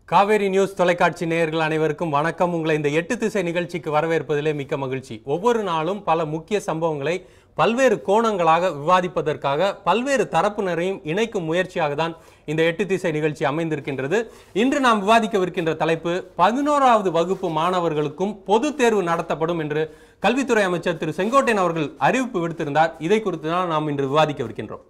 Kaveri news தொலைக்காட்சி நேயர்கள் அனைவருக்கும் வணக்கம். உங்களை இந்த 8 திசை நிகழ்ச்சிக்கு வரவேற்பதிலே மிக்க மகிழ்ச்சி. ஒவ்வொரு நாளும் பல முக்கிய சம்பவங்களை பல்வேறு கோணங்களாக விவாதிப்பதற்காக பல்வேறு தரப்பினரையும் இணைக்கும் முயற்சியாக தான் இந்த 8 திசை நிகழ்ச்சி அமைந்திருக்கின்றது. இன்று நாம் விவாதிக்கவிருக்கின்ற தலைப்பு 11வது வகுப்பு மாணவர்களுக்கும் பொது தேர்வு நடத்தப்படும் என்று கல்வித்துறை அமைச்சர் திரு செங்கோட்டையன் அவர்கள் அறிவிப்பு விடுத்திருந்தார். இதை குறித்து தான் நாம் இன்று விவாதிக்கவிருக்கின்றோம்.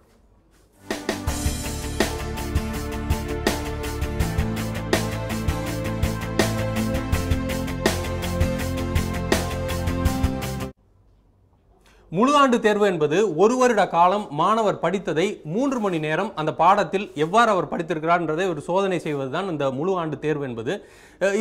முழு ஆண்டு தேர்வு என்பது ஒரு வருட காலம் மாணவர் படித்ததை 3 மணி நேரம் அந்த பாடத்தில் எவ்வாறு அவர் படித்திருக்கிறார் என்றதை ஒரு சோதனை செய்வதுதான் இந்த முழு ஆண்டு தேர்வு என்பது.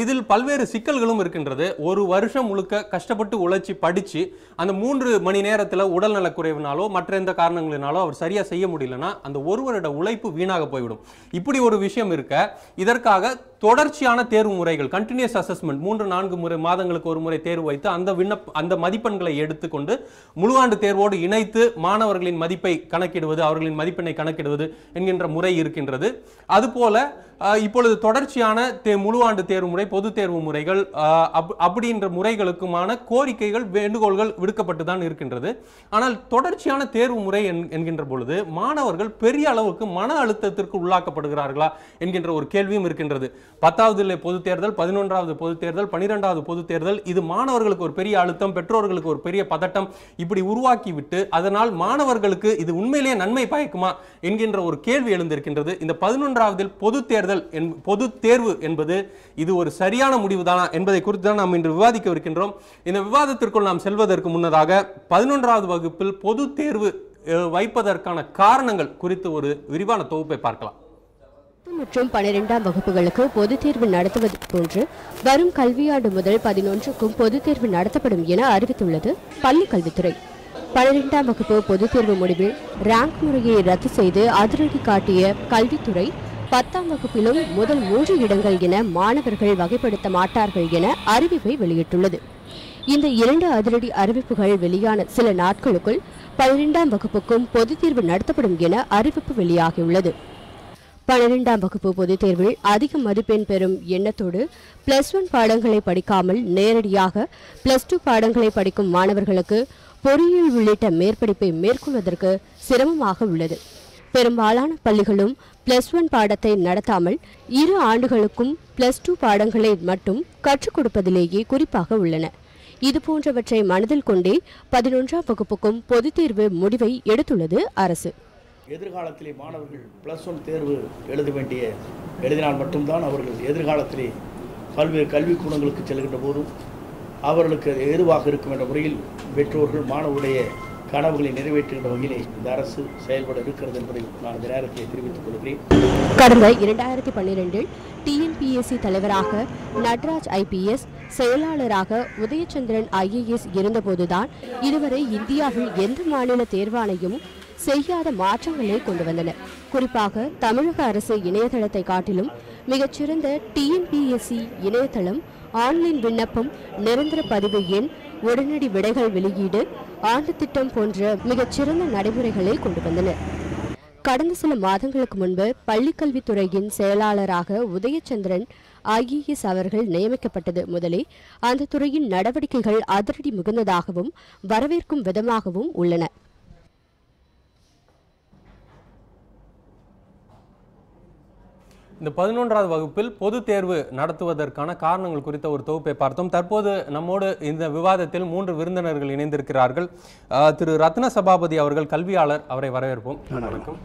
இதில் பல்வேறு சிக்கல்களும் இருக்கின்றது. ஒரு வருஷம் முழுக்க கஷ்டப்பட்டு உழைச்சி படித்து அந்த 3 மணி நேரத்தில் உடல் நலக்குறைவினாலோ மற்ற எந்த காரணங்களினாலோ அவர் சரியாக செய்ய முடியலன்னா அந்த ஒரு வருட உழைப்பு வீணாக போய்விடும். இப்படி ஒரு விஷயம் இருக்க இதற்காக தொடர்ச்சியான தேர்வு முறைகள், கண்டினியூஸ் அசஸ்மெண்ட், 3-4 மாதங்களுக்கு ஒரு முறை தேர்வு வைத்து அந்த மதிப்பெண்களை எடுத்துக்கொண்டு முழு ஆண்டு தேர்வோடு இணைத்து மாணவர்களின் மதிப்பை கணக்கிடுவது, அவர்களின் மதிப்பெண்ணை கணக்கிடுவது என்கின்ற முறை இருக்கின்றது. அதுபோல இப்பொழுது தொடர்ச்சியான முழு ஆண்டு தேர்வு முறை, பொது தேர்வு முறைகள் அப்படின்ற முறைகளுக்குமான கோரிக்கைகள், வேண்டுகோள்கள் விடுக்கப்பட்டு தான் இருக்கின்றது. ஆனால் தொடர்ச்சியான தேர்வு முறை என்கின்ற பொழுது மாணவர்கள் பெரிய அளவுக்கு மன அழுத்தத்திற்கு உள்ளாக்கப்படுகிறார்களா என்கின்ற ஒரு கேள்வியும் இருக்கின்றது. 10வது பொது தேர்தல், 11வது பொது தேர்தல், 12வது பொது தேர்தல், இது மாணவர்களுக்கு ஒரு பெரிய அழுத்தம், பெற்றோர்களுக்கு ஒரு பெரிய பதட்டம் இப்படி உருவாக்கிவிட்டு அதனால் மாணவர்களுக்கு இது உண்மையிலேயே நன்மை பயக்குமா என்கின்ற ஒரு கேள்வி எழுந்திருக்கின்றது. இந்த 11வது பொது தேர்வு என்பது இது ஒரு சரியான முடிவுதானா என்பதை குறித்து தான் நாம் இன்று விவாதிக்க இருக்கின்றோம். இந்த விவாதத்திற்குள் நாம் செல்வதற்கு முன்னதாக 11வது வகுப்பில் பொது தேர்வு வைப்பதற்கான காரணங்கள் குறித்து ஒரு விரிவான தொகுப்பை பார்க்கலாம். மற்றும் 12ஆம் வகுப்புகளுக்கு பொதுத் தேர்வு நடத்துவது போன்று வரும் கல்வியாண்டு முதல் 11க்கும் பொதுத் தேர்வு நடத்தப்படும் என அறிவித்துள்ளது பள்ளி கல்வித்துறை. 12ஆம் வகுப்பு பொதுத் தேர்வு முடிவில் ரேங்க் முறையை ரத்து செய்து அதிரடி காட்டிய கல்வித்துறை 10ஆம் வகுப்பிலும் முதல் 3 இடங்கள் என மாணவர்கள் வகைப்படுத்த மாட்டார்கள் என அறிவிப்பை வெளியிட்டுள்ளது. இந்த 2 அதிரடி அறிவிப்புகள் வெளியான சில நாட்களுக்குள் 12ஆம் வகுப்புக்கும் பொதுத் தேர்வு நடத்தப்படும் என அறிவிப்பு வெளியாகியுள்ளது. 12ஆம் வகுப்பு பொதுத் தேர்வில் அதிக மதிப்பெண் பெறும் எண்ணத்தோடு +1 பாடங்களை படிக்காமல் நேரடியாக +2 பாடங்களை படிக்கும் மாணவர்களுக்கு பொறியியல் உள்ளிட்ட மேற்படிப்பை மேற்கொள்வதற்கு சிரமமாக உள்ளது. பெரும்பாலான பள்ளிகளும் +1 பாடத்தை நடத்தாமல் 2 ஆண்டுகளுக்கும் +2 பாடங்களை மட்டும் கற்றுக் கொடுப்பதிலேயே குறிப்பாக உள்ளன. இதுபோன்றவற்றை மனதில் கொண்டே 11ஆம் வகுப்புக்கும் பொதுத் தேர்வு முடிவை எடுத்துள்ளது அரசு. எதிர்காலத்திலே மாணவர்கள் +1 தேர்வு எழுதினால் மட்டும்தான் அவர்கள் எதிர்காலத்திலே பல்வேறு கல்விக்கூடங்களுக்கு செல்கின்ற போதும் அவர்களுக்கு எதுவாக இருக்கும் என்ற முறையில் பெற்றோர்கள் மாணவருடைய கனவுகளை நிறைவேற்றுகின்ற வகையிலே இந்த அரசு செயல்பட இருக்கிறது என்பதை நான் இந்த நேரத்தை தெரிவித்துக் கொள்கிறேன். கடந்த 2012இல் டிஎன்பிஎஸ்சி தலைவராக நட்ராஜ் IPS, செயலாளராக உதயச்சந்திரன் IAS இருந்தபோதுதான் இதுவரை இந்தியாவில் எந்த மாநில தேர்வாணையமும் செய்யாத மாற்றங்களை கொண்டு வந்தனர். குறிப்பாக தமிழக அரசு இணையதளத்தை காட்டிலும் மிகச்சிறந்த டிஎன்பிஎஸ்சி இணையதளம், ஆன்லைன் விண்ணப்பம், நிரந்தர பதிவு எண், உடனடி விடைகள் வெளியீடு, ஆண்டு திட்டம் போன்ற மிகச்சிறந்த நடைமுறைகளை கொண்டு வந்தனர். கடந்த சில மாதங்களுக்கு முன்பு பள்ளிக்கல்வித்துறையின் செயலாளராக உதயச்சந்திரன் IAS அவர்கள் நியமிக்கப்பட்டது முதலே அந்த துறையின் நடவடிக்கைகள் அதிரடி மிகுந்ததாகவும் வரவேற்கும் விதமாகவும் உள்ளன. இந்த 11வது வகுப்பில் பொது தேர்வு நடத்துவதற்கான காரணங்கள் குறித்த ஒரு தொகுப்பை பார்த்தோம். தற்போது நம்மோடு இந்த விவாதத்தில் 3 விருந்தினர்கள் இணைந்திருக்கிறார்கள். திரு ரத்ன சபாபதி அவர்கள் கல்வியாளர், அவரை வரவேற்போம். வணக்கம்.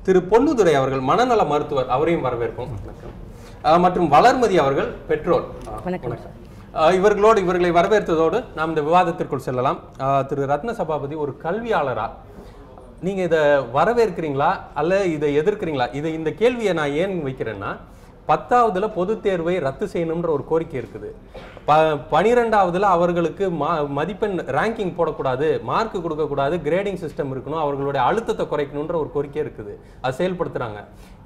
திரு பொன்னுதுரை அவர்கள் மனநல மருத்துவர், அவரையும் வரவேற்போம். மற்றும் வளர்மதி அவர்கள் பெற்றோர். வணக்கம். இவர்களை வரவேற்றதோடு நாம் இந்த விவாதத்திற்குள் செல்லலாம். திரு ரத்ன சபாபதி, ஒரு கல்வியாளரா நீங்க இதை வரவேற்கிறீங்களா அல்ல இதை எதிர்க்கிறீங்களா? இந்த கேள்வியை நான் ஏன் வைக்கிறேன்னா, 10ஆவதுல பொது தேர்வை ரத்து செய்யணும்ன்ற ஒரு கோரிக்கை இருக்குது. 12ஆவதுல அவர்களுக்கு மதிப்பெண் ரேங்கிங் போடக்கூடாது, மார்க் கொடுக்கக்கூடாது, கிரேடிங் சிஸ்டம் இருக்கணும், அவர்களுடைய அழுத்தத்தை குறைக்கணும்ன்ற ஒரு கோரிக்கை இருக்குது. அது செயல்படுத்துறாங்க.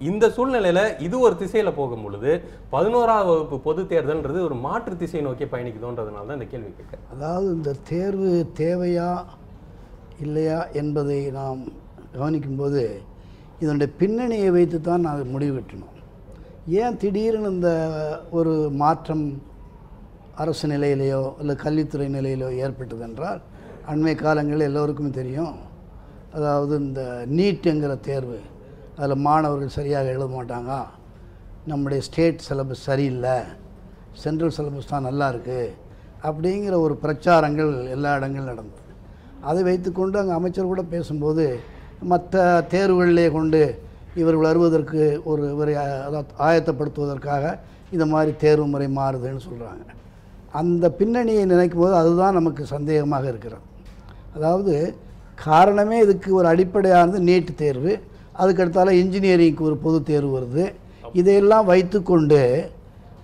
இந்த சூழ்நிலையில இது ஒரு திசையில போகும் பொழுது 11ஆம் வகுப்பு பொது தேர்தல்ன்றது ஒரு மாற்று திசை நோக்கி பயணிக்குதுன்றதுனால தான் இந்த கேள்வி கேட்கிறேன். அதாவது இந்த தேர்வு தேவையா இல்லையா என்பதை நாம் கவனிக்கும்போது இதனுடைய பின்னணியை வைத்து தான் நான் முடிவு கட்டணும். ஏன் திடீர்னு இந்த ஒரு மாற்றம் அரசு நிலையிலேயோ இல்லை கல்வித்துறை நிலையிலோ ஏற்பட்டது என்றால், அண்மை காலங்களில் எல்லோருக்குமே தெரியும். அதாவது இந்த நீட்டுங்கிற தேர்வு, அதில் மாணவர்கள் சரியாக எழுத மாட்டாங்க, நம்முடைய ஸ்டேட் சிலபஸ் சரியில்லை, சென்ட்ரல் சிலபஸ் தான் நல்லா இருக்குது அப்படிங்கிற ஒரு பிரச்சாரங்கள் எல்லா இடங்களும் நடந்தது. அதை வைத்துக்கொண்டு அங்கே அமைச்சர் கூட பேசும்போது மற்ற தேர்வுகளிலே கொண்டு இவர்கள் வருவதற்கு ஒரு இவரை ஆயத்தப்படுத்துவதற்காக இந்த மாதிரி தேர்வு முறை மாறுதுன்னு சொல்கிறாங்க. அந்த பின்னணியை நினைக்கும் போது அதுதான் நமக்கு சந்தேகமாக இருக்கிறது. அதாவது காரணமே இதுக்கு ஒரு அடிப்படையானது நீட் தேர்வு, அதுக்கடுத்தால இன்ஜினியரிங்க்கு ஒரு பொது தேர்வு வருது. இதையெல்லாம் வைத்துக்கொண்டு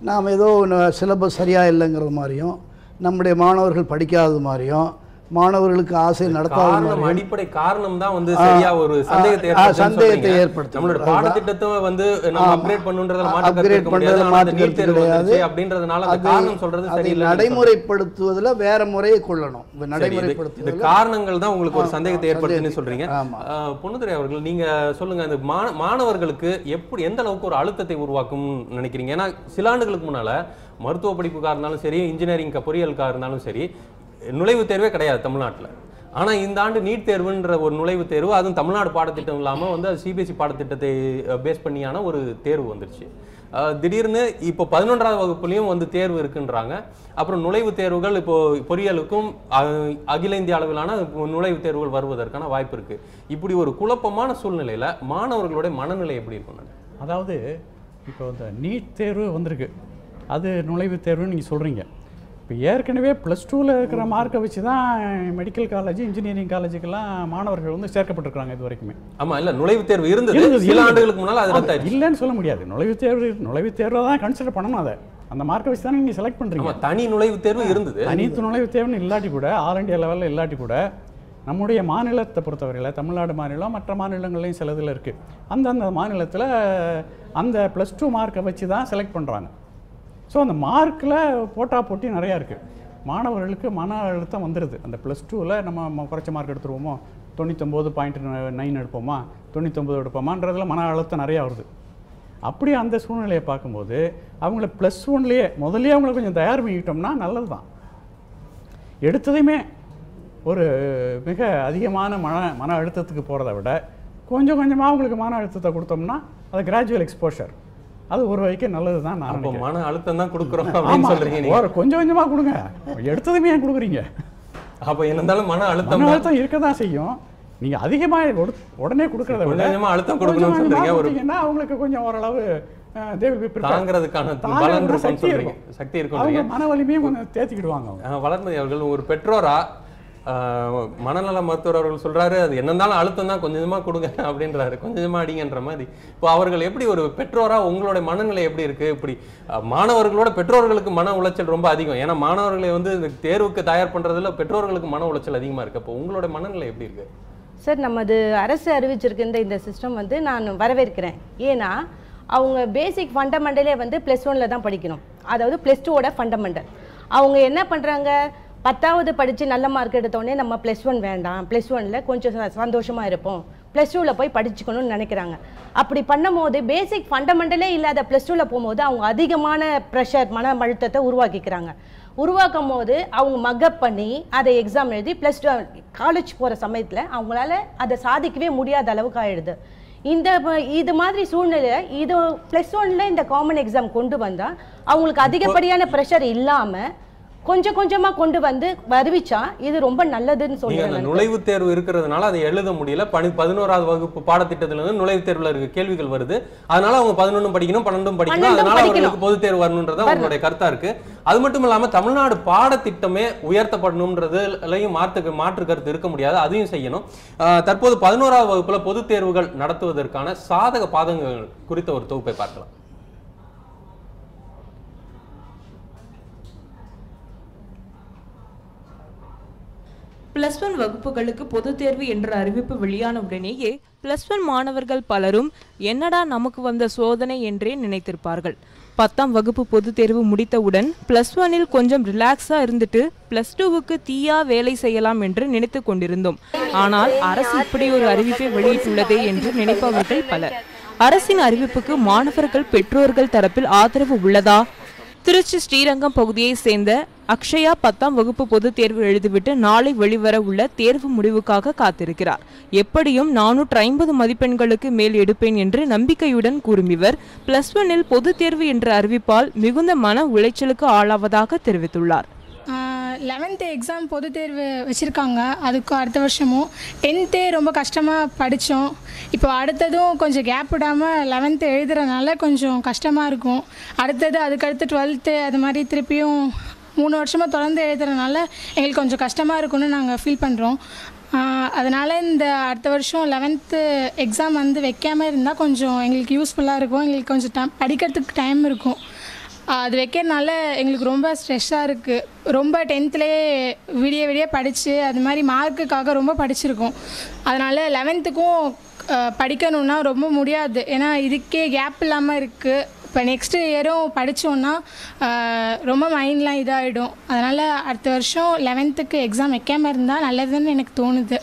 நாம் ஏதோ சிலபஸ் சரியாக இல்லைங்கிறது மாதிரியும், நம்முடைய மாணவர்கள் படிக்காதது மாதிரியும், மாணவர்களுக்கு ஆசை நடத்தாத அடிப்படை காரணம் தான் வந்து சரியா ஒரு சந்தேகத்தை ஏற்படுத்தும். நம்மளோட பாடத்திட்டத்தை வந்து நம்ம அப்கிரேட் பண்ணுன்றதுல மாற்று கிடையாது அப்படின்றதுனால அந்த காரணம் சொல்றது சரியில்லை. நடைமுறைப்படுத்துவதில் வேற முறையை கொள்ளணும். இந்த காரணங்கள் தான் உங்களுக்கு ஒரு சந்தேகத்தை ஏற்படுத்துன்னு சொல்றீங்க. பொன்னுத்துரை அவர்கள், நீங்க சொல்லுங்க, இந்த மாணவர்களுக்கு எப்படி எந்த அளவுக்கு ஒரு அழுத்தத்தை உருவாக்கும் நினைக்கிறீங்க? ஏன்னா சில ஆண்டுகளுக்கு முன்னால மருத்துவ படிப்புக்காக இருந்தாலும் சரி, இன்ஜினியரிங் பொறியியலுக்காக இருந்தாலும் சரி, நுழைவுத் தேர்வே கிடையாது தமிழ்நாட்டில். ஆனால் இந்த ஆண்டு நீட் தேர்வுன்ற ஒரு நுழைவுத் தேர்வு, அதுவும் தமிழ்நாடு பாடத்திட்டம் இல்லாமல் வந்து அது சிபிஎஸ்சி பாடத்திட்டத்தை பேஸ் பண்ணியான ஒரு தேர்வு வந்துருச்சு. திடீர்னு இப்போ 11ஆம் வகுப்புலையும் வந்து தேர்வு இருக்குன்றாங்க. அப்புறம் நுழைவுத் தேர்வுகள் இப்போ பொறியியலுக்கும் அகில இந்திய அளவிலான நுழைவுத் தேர்வுகள் வருவதற்கான வாய்ப்பு இருக்கு. இப்படி ஒரு குழப்பமான சூழ்நிலையில் மாணவர்களுடைய மனநிலை எப்படி இருக்கும்? அதாவது இப்போ இந்த நீட் தேர்வு வந்திருக்கு, அது நுழைவுத் தேர்வுன்னு நீங்கள் சொல்கிறீங்க. இப்போ ஏற்கனவே +2ல் இருக்கிற மார்க்கை வச்சு தான் மெடிக்கல் காலேஜ், இன்ஜினியரிங் காலேஜுக்கெல்லாம் மாணவர்கள் வந்து சேர்க்கப்பட்டிருக்காங்க இது வரைக்குமே. ஆமாம், இல்லை நுழைவுத் தேர்வு இருந்தது சில ஆண்டுகளுக்கு முன்னால், அது இல்லைன்னு சொல்ல முடியாது. நுழைவுத் தேர்வை தான் கன்சிடர் பண்ணணும். அதை அந்த மார்க்கை வச்சு தானே நீங்கள் செலக்ட் பண்ணுறீங்க. தனி நுழைவுத் தேர்வு இருந்தது. தனி நுழைவுத் தேர்வுன்னு இல்லாட்டி கூட, ஆல் இண்டியா லெவலில் இல்லாட்டி கூட, நம்முடைய மாநிலத்தை பொறுத்தவரையில் தமிழ்நாடு மாநிலம் மற்ற மாநிலங்கள்லையும் சில இதில் இருக்குது. அந்தந்த மாநிலத்தில் அந்த +2 மார்க்கை வச்சு தான் செலக்ட் பண்ணுறாங்க. ஸோ அந்த மார்க்கில் போட்டி நிறையா இருக்குது. மாணவர்களுக்கு மன அழுத்தம் வந்துடுது. அந்த +2ல் நம்ம குறைச்ச மார்க் எடுத்துருவோமோ, 99.9 எடுப்போமா, 99 எடுப்போமான்றதுல மன அழுத்தம் நிறையா வருது. அப்படி அந்த சூழ்நிலையை பார்க்கும்போது அவங்கள +1லேயே முதல்லையே அவங்கள கொஞ்சம் தயார் பண்ணிக்கிட்டோம்னா நல்லது தான். எடுத்ததையுமே ஒரு மிக அதிகமான மன அழுத்தத்துக்கு போகிறத விட கொஞ்சம் கொஞ்சமாக அவங்களுக்கு மன அழுத்தத்தை கொடுத்தோம்னா அது கிராஜுவல் எக்ஸ்போஷர், அது ஒரு வரைக்கும் நல்லது தான். நான் மன அழுத்தம் தான் கொடுக்குறோம் அப்படின்னு சொல்றீங்க. கொஞ்சம் கொஞ்சமாக கொடுங்க, எடுத்ததுமே ஏன் கொடுக்குறீங்க? அப்போ என்னந்தாலும் மன அழுத்தம் இருக்க தான் செய்யும். நீங்கள் அதிகமாக உடனே கொடுக்குறத விட கொஞ்சமாக அழுத்தம் கொடுக்கணும்னு சொல்றீங்க. அவங்களுக்கு கொஞ்சம் ஓரளவு தாங்கிறதுக்கான சக்தி இருக்கும், மன வலிமையும் கொஞ்சம் தேத்திக்கிடுவாங்க. வளர்மதி அவர்கள் ஒரு பெற்றோரா, மனநல மருத்துவர் அவர்கள் சொல்றாரு, அது என்னந்தாலும் அழுத்தம் தான், கொஞ்சமா கொடுங்க அப்படின்றாரு, கொஞ்சமா அடிங்கன்ற மாதிரி. இப்போ அவர்கள் எப்படி ஒரு பெற்றோரா உங்களுடைய மனநிலை எப்படி இருக்கு? இப்படி மாணவர்களோட பெற்றோர்களுக்கு மன உளைச்சல் ரொம்ப அதிகம். ஏன்னா மாணவர்களை வந்து இந்த தேர்வுக்கு தயார் பண்றதுல பெற்றோர்களுக்கு மன உளைச்சல் அதிகமா இருக்கு. அப்போ உங்களோட மனநிலை எப்படி இருக்கு? சார், நமது அரசு அறிவிச்சிருக்கின்ற இந்த சிஸ்டம் வந்து நான் வரவேற்கிறேன். ஏன்னா அவங்க பேசிக் ஃபண்டமெண்டலே வந்து +1ல் தான் படிக்கணும். அதாவது +2வோட ஃபண்டமெண்டல். அவங்க என்ன பண்ணுறாங்க, 10வது படித்து நல்ல மார்க் எடுத்தோடனே நம்ம +1 வேண்டாம், +1ல் கொஞ்சம் சந்தோஷமாக இருப்போம், +2ல் போய் படிச்சுக்கணும்னு நினைக்கிறாங்க. அப்படி பண்ணும்போது பேசிக் ஃபண்டமெண்டலே இல்லாத +2ல் போகும்போது அவங்க அதிகமான ப்ரெஷர், மன அழுத்தத்தை உருவாக்கும் போது அவங்க மக்கப் பண்ணி அதை எக்ஸாம் எழுதி +2 காலேஜ் போகிற சமயத்தில் அவங்களால அதை சாதிக்கவே முடியாத அளவுக்கு ஆகிடுது. இது மாதிரி சூழ்நிலை இது +1ல் இந்த காமன் எக்ஸாம் கொண்டு வந்தால் அவங்களுக்கு அதிகப்படியான ப்ரெஷர் இல்லாமல் கொஞ்சம் கொஞ்சமா கொண்டு வந்து வருவிச்சா இது ரொம்ப நல்லதுன்னு சொல்லுங்க. நுழைவுத் தேர்வு இருக்கிறதுனால அதை எழுத முடியல. 11ஆவது வகுப்பு பாடத்திட்டத்துல இருந்து நுழைவுத் தேர்வுல இருக்க கேள்விகள் வருது. அதனால அவங்க 11 படிக்கணும், 12 படிக்கணும், அதனால அவங்களுக்கு பொது தேர்வு வரணும்ன்றத உங்களுடைய கருத்தா இருக்கு. அது மட்டும் இல்லாம தமிழ்நாடு பாடத்திட்டமே உயர்த்தப்படணும்ன்றதுலயும் மாற்று கருத்து இருக்க முடியாது, அதையும் செய்யணும். தற்போது 11ஆவது வகுப்புல பொது தேர்வுகள் நடத்துவதற்கான சாதக பாதகங்கள் குறித்த ஒரு தொகுப்பை பார்க்கலாம். +1 வகுப்புகளுக்கு பொதுத் தேர்வு என்ற அறிவிப்பு வெளியான உடனேயே +1 மாணவர்கள் பலரும் என்னடா நமக்கு வந்த சோதனை என்றே நினைத்திருப்பார்கள். 10ஆம் வகுப்பு பொதுத் தேர்வு முடித்தவுடன் +1இல் கொஞ்சம் ரிலாக்ஸா இருந்துட்டு +2வுக்கு தீயா வேலை செய்யலாம் என்று நினைத்து கொண்டிருந்தோம். ஆனால் அரசு இப்படி ஒரு அறிவிப்பை வெளியிட்டுள்ளதே என்று நினைப்பவர்கள் பலர். அரசின் அறிவிப்புக்கு மாணவர்கள் பெற்றோர்கள் தரப்பில் ஆதரவு உள்ளதா? திருச்சி ஸ்ரீரங்கம் பகுதியை சேர்ந்த அக்ஷயா 10ஆம் வகுப்பு பொதுத் தேர்வு எழுதிவிட்டு நாளை வெளிவர உள்ள தேர்வு முடிவுக்காக காத்திருக்கிறார். எப்படியும் 450 மதிப்பெண்களுக்கு மேல் எடுப்பேன் என்று நம்பிக்கையுடன் கூறும் இவர் +1இல் பொதுத் தேர்வு என்ற அறிவிப்பால் மிகுந்த மன உளைச்சலுக்கு ஆளாவதாக தெரிவித்துள்ளார். 11th எக்ஸாம் பொது தேர்வு வச்சுருக்காங்க. அதுக்கு அடுத்த வருஷமும் 10th ரொம்ப கஷ்டமாக படித்தோம். இப்போ அடுத்ததும் கொஞ்சம் கேப் விடாமல் 11th எழுதுறதுனால கொஞ்சம் கஷ்டமாக இருக்கும். அடுத்தது அதுக்கடுத்து 12th அது மாதிரி திருப்பியும் 3 வருஷமாக தொடர்ந்து எழுதுறதுனால எங்களுக்கு கொஞ்சம் கஷ்டமாக இருக்கும்னு நாங்கள் ஃபீல் பண்ணுறோம். அதனால் இந்த அடுத்த வருஷம் 11th எக்ஸாம் வந்து வைக்காமல் இருந்தால் கொஞ்சம் எங்களுக்கு யூஸ்ஃபுல்லாக இருக்கும். எங்களுக்கு கொஞ்சம் படிக்கிறதுக்கு டைம் இருக்கும். அது வைக்கிறதுனால எங்களுக்கு ரொம்ப ஸ்ட்ரெஸ்ஸாக இருக்குது. ரொம்ப 10thலேயே விடிய படித்து அது மாதிரி மார்க்குக்காக ரொம்ப படிச்சிருக்கோம். அதனால் 11த்துக்கும் படிக்கணுன்னா ரொம்ப முடியாது. ஏன்னா இதுக்கே கேப் இல்லாமல் இருக்குது. இப்போ நெக்ஸ்ட் இயரும் படித்தோன்னா ரொம்ப மைண்ட்லாம் இதாகிடும். அதனால் அடுத்த வருஷம் 11த்துக்கு எக்ஸாம் வைக்காமல் இருந்தால் நல்லதுன்னு எனக்கு தோணுது.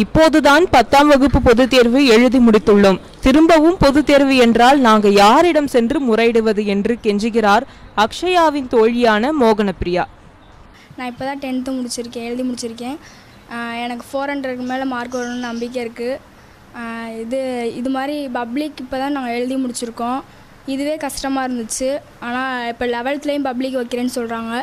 இப்போதுதான் 10ஆம் வகுப்பு பொதுத் தேர்வு எழுதி முடித்துள்ளோம். திரும்பவும் பொதுத் தேர்வு என்றால் நாங்கள் யாரிடம் சென்று முறையிடுவது என்று கெஞ்சுகிறார் அக்ஷயாவின் தோழியான மோகனப்பிரியா. நான் இப்போ தான் 10th முடிச்சிருக்கேன், எழுதி முடிச்சிருக்கேன். எனக்கு 400க்கு மேலே மார்க் வரணும்னு நம்பிக்கை இருக்குது. இது மாதிரி பப்ளிக் இப்போ தான் நாங்கள் எழுதி முடிச்சிருக்கோம். இதுவே கஷ்டமாக இருந்துச்சு. ஆனால் இப்போ 11th பப்ளிக் வைக்கிறேன்னு சொல்கிறாங்க.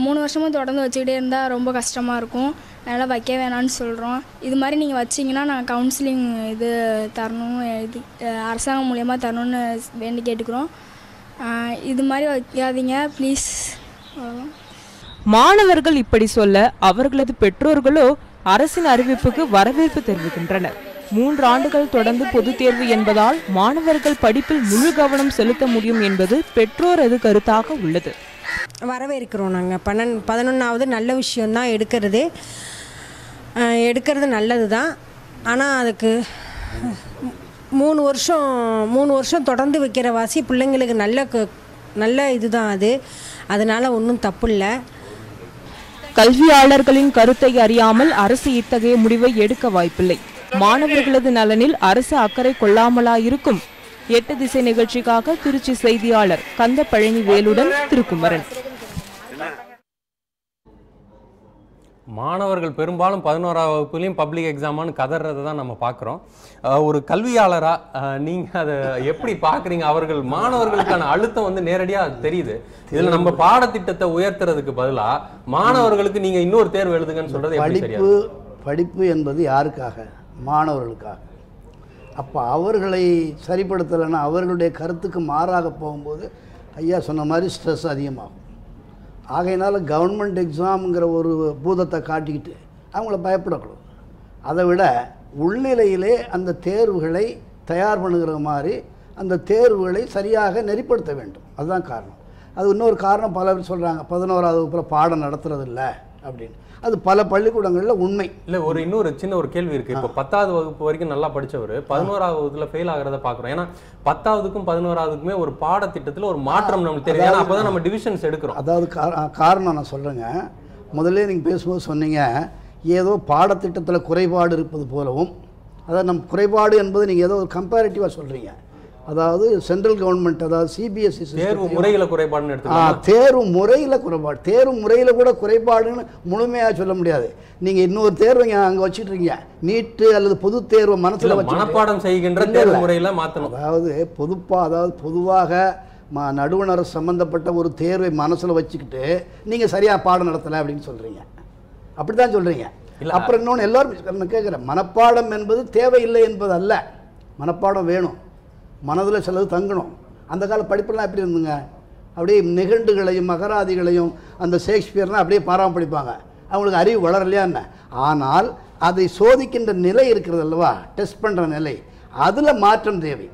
3 வருஷமும் தொடர்ந்து வச்சுக்கிட்டே இருந்தால் ரொம்ப கஷ்டமாக இருக்கும். அதனால் வைக்க வேணான்னு சொல்கிறோம். இது மாதிரி நீங்கள் வச்சிங்கன்னா நான் கவுன்சிலிங் இது தரணும், இது அரசாங்கம் மூலயமா தரணும்னு வேண்டி கேட்டுக்கிறோம். இது மாதிரி வைக்காதீங்க ப்ளீஸ். மாணவர்கள் இப்படி சொல்ல அவர்களது பெற்றோர்களோ அரசின் அறிவிப்புக்கு வரவேற்பு தெரிவிக்கின்றனர். 3 ஆண்டுகள் தொடர்ந்து பொதுத் தேர்வு என்பதால் மாணவர்கள் படிப்பில் முழு கவனம் செலுத்த முடியும் என்பது பெற்றோரது கருத்தாக உள்ளது. வரவேற்கிறோம். நாங்கள் 11வது நல்ல விஷயம்தான் எடுக்கிறது நல்லது தான். ஆனால் அதுக்கு 3 வருஷம் தொடர்ந்து வைக்கிற வாசி பிள்ளைங்களுக்கு நல்ல இதுதான் அது. அதனால் ஒன்றும் தப்பு இல்லை. கல்வியாளர்களின் கருத்தை அறியாமல் அரசு இத்தகைய முடிவை எடுக்க வாய்ப்பில்லை. மாணவர்களது நலனில் அரசு அக்கறை கொள்ளாமலா இருக்கும்? 8 திசை நிகழ்ச்சிக்காக திருச்சி செய்தியாளர் கந்த பழனி வேலுடன் திருக்குமரன். மாணவர்கள் பெரும்பாலும் 11ஆம் வகுப்புலையும் பப்ளிக் எக்ஸாமான்னு கதறதை தான் நம்ம பார்க்குறோம். ஒரு கல்வியாளராக நீங்கள் அதை எப்படி பார்க்குறீங்க? அவர்கள் மாணவர்களுக்கான அழுத்தம் வந்து நேரடியாக தெரியுது. இதில் நம்ம பாடத்திட்டத்தை உயர்த்துறதுக்கு பதிலாக மாணவர்களுக்கு நீங்கள் இன்னொரு தேர்வு எழுதுங்கன்னு சொல்கிறது படிப்பு என்பது யாருக்காக? மாணவர்களுக்காக. அப்போ அவர்களை சரிப்படுத்தலைன்னா அவர்களுடைய கருத்துக்கு மாறாக போகும்போது ஐயா சொன்ன மாதிரி ஸ்ட்ரெஸ் அதிகமாகும். ஆகையினால கவர்மெண்ட் எக்ஸாமுங்கிற ஒரு பூதத்தை காட்டிக்கிட்டு அவங்கள பயப்படக்கூடாது. அதை விட உள்நிலையிலே அந்த தேர்வுகளை தயார் பண்ணுகிற மாதிரி அந்த தேர்வுகளை சரியாக நெறிப்படுத்த வேண்டும். அதுதான் காரணம். அது இன்னொரு காரணம் பலர் சொல்கிறாங்க 11ஆவது வகுப்பில் பாடம் நடத்துறதில்ல அப்படின்னு. அது பல பள்ளிக்கூடங்களில் உண்மை இல்லை. இன்னொரு சின்ன ஒரு கேள்வி இருக்குது. இப்போ 10வது வகுப்பு வரைக்கும் நல்லா படித்தவர் 11ஆவது வகுப்பில் ஃபெயில் ஆகிறத பார்க்குறோம். ஏன்னா 10ஆவதுக்கும் 11ஆவதுக்குமே ஒரு பாடத்திட்டத்தில் ஒரு மாற்றம் நமக்கு தெரியும். ஏன்னா அப்போ தான் நம்ம டிவிஷன்ஸ் எடுக்கிறோம். அதாவது காரணம் நான் சொல்கிறேங்க. முதல்ல நீங்கள் பேசும்போது சொன்னீங்க ஏதோ பாடத்திட்டத்தில் குறைபாடு இருப்பது போலவும், அதாவது நம்ம குறைபாடு என்பது நீங்கள் ஏதோ ஒரு கம்பேரிட்டிவாக சொல்கிறீங்க. அதாவது சென்ட்ரல் கவர்மெண்ட், அதாவது சிபிஎஸ்இ தேர்வு முறையில் குறைபாடுன்னு எடுத்துக்கலாம். தேர்வு முறையில் குறைபாடு, தேர்வு முறையில் கூட குறைபாடுன்னு முழுமையாக சொல்ல முடியாது. நீங்கள் இன்னொரு தேர்வை அங்கே வச்சுட்டு இருக்கீங்க, நீட்டு அல்லது பொது தேர்வு மனசில் வச்சு மனப்பாடம் செய்கின்ற தேர்வு முறையில் மாற்றணும். அதாவது பொதுவாக நடுவணர் சம்பந்தப்பட்ட ஒரு தேர்வை மனசில் வச்சுக்கிட்டு நீங்கள் சரியாக பாடம் நடத்தலை அப்படின்னு சொல்கிறீங்க. அப்படி தான் சொல்கிறீங்க. அப்புறம் இன்னொன்று எல்லோரும் கேட்குறேன், மனப்பாடம் என்பது தேவையில்லை என்பது அல்ல. மனப்பாடம் வேணும், மனதில் சிலது தங்கணும். அந்த கால படிப்பெல்லாம் எப்படி இருந்துங்க? அப்படியே நிகண்டுகளையும் மகராதிகளையும் அந்த ஷேக்ஸ்பியர்லாம் அப்படியே பாராமல் படிப்பாங்க. அவங்களுக்கு அறிவு வளரலையா என்ன? ஆனால் அதை சோதிக்கின்ற நிலை இருக்கிறது அல்லவா, டெஸ்ட் பண்ணுற நிலை, அதில் மாற்றம் தேவை.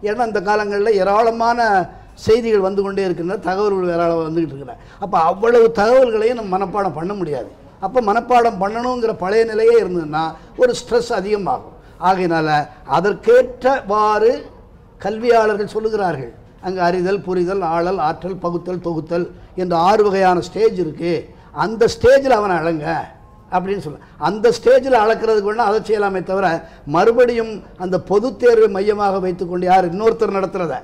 ஏன்னா அந்த காலங்களில் ஏராளமான செய்திகள் வந்து கொண்டே இருக்கின்றன, தகவல்கள் ஏராளமாக வந்துக்கிட்டு இருக்கிற. அப்போ அவ்வளவு தகவல்களையும் நம்ம மனப்பாடம் பண்ண முடியாது. அப்போ மனப்பாடம் பண்ணணுங்கிற பழைய நிலையே இருந்ததுன்னா ஒரு ஸ்ட்ரெஸ் அதிகமாகும். ஆகையினால அதற்கேற்றவாறு கல்வியாளர்கள் சொல்லுகிறார்கள், அங்கே அறிதல், புரிதல், ஆளல், ஆற்றல், பகுத்தல், தொகுத்தல் என்ற 6 வகையான ஸ்டேஜ் இருக்குது. அந்த ஸ்டேஜில் அவனை அழங்க அப்படின்னு சொல்ல. அந்த ஸ்டேஜில் அளக்கிறதுக்கு வேணால் அதை செய்யலாமே தவிர மறுபடியும் அந்த பொது தேர்வை மையமாக வைத்துக்கொண்டு யார் இன்னொருத்தர் நடத்துறத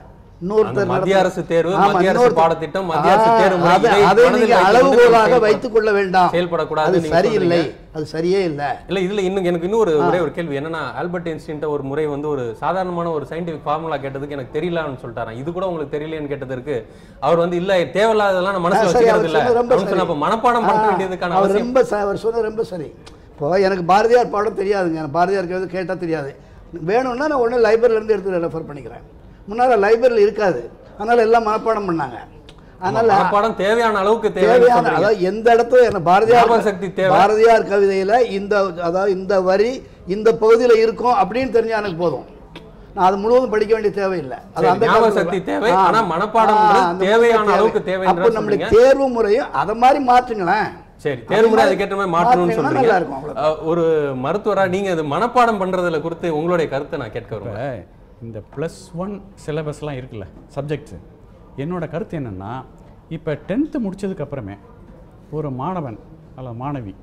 மத்திய அரசு தேர்வு, மத்திய அரசு பாடத்திட்டம், மத்திய அரசு தேர்வு அதை நீங்க அளவுகோலாக வைத்துக் கொள்ள வேண்டாம். செயல்படக்கூடாது. சரியில்லை, அது சரியே இல்லை. இல்ல இதுல எனக்கு இன்னும் ஒரே ஒரு கேள்வி என்னன்னா, ஆல்பர்ட் ஐன்ஸ்டீன் ஒரு முறை வந்து ஒரு சாதாரணமான ஒரு சயின்டிபிக் ஃபார்முலா கேட்டதுக்கு எனக்கு தெரியலன்னு சொல்லிட்டாராம். இது கூட உங்களுக்கு தெரியலன்னு கேட்டதற்கு அவர் வந்து இல்ல தேவையில்லாததெல்லாம் நான் மனசுல வச்சுக்கிறது இல்ல, அப்ப மனப்பாடம் பண்ண வேண்டியதுக்கான அவசியம். அவர் சொன்னது ரொம்ப சரி. இப்போ எனக்கு பாரதியார் பாடம் தெரியாதுங்க, எனக்கு பாரதியார் கேட்டால் தெரியாது. வேணும்னா நான் ஒன்று லைப்ரரியிலேருந்து எடுத்து ரெஃபர் பண்ணிக்கிறேன். முன்னால் லைப்ரரியில் இருக்காது, அதனால் எல்லாம் மனப்பாடம் பண்ணாங்க. அதனால் மனப்பாடம் தேவையான அளவுக்கு தேவையான, அதாவது எந்த இடத்துல என்ன பாரதியார் கவிதையில் இந்த வரி இந்த பகுதியில் இருக்கும் அப்படின்னு தெரிஞ்சா எனக்கு போதும். நான் அது முழுவதும் படிக்க வேண்டிய தேவையில்லை. அது அந்த சக்தி தேவை, ஆனா மனப்பாடம் தேவையான அளவுக்கு தேவை. அப்போ நம்மளுடைய தேர்வு முறையும் அதை மாதிரி மாற்றுங்களேன். சரி, தேர்வுமுறை அதுக்கேற்ற மாதிரி மாற்றணும்னு சொல்றீங்க. ஒரு மருத்துவரா நீங்க அது மனப்பாடம் பண்றதுல குறித்து உங்களுடைய கருத்தை நான் கேட்க வருவேன். இந்த +1 சிலபஸ்லாம் இருக்குல்ல சப்ஜெக்ட்ஸு, என்னோட கருத்து என்னென்னா, இப்போ 10th முடிச்சதுக்கு அப்புறமே ஒரு மாணவன் அல்ல மாணவி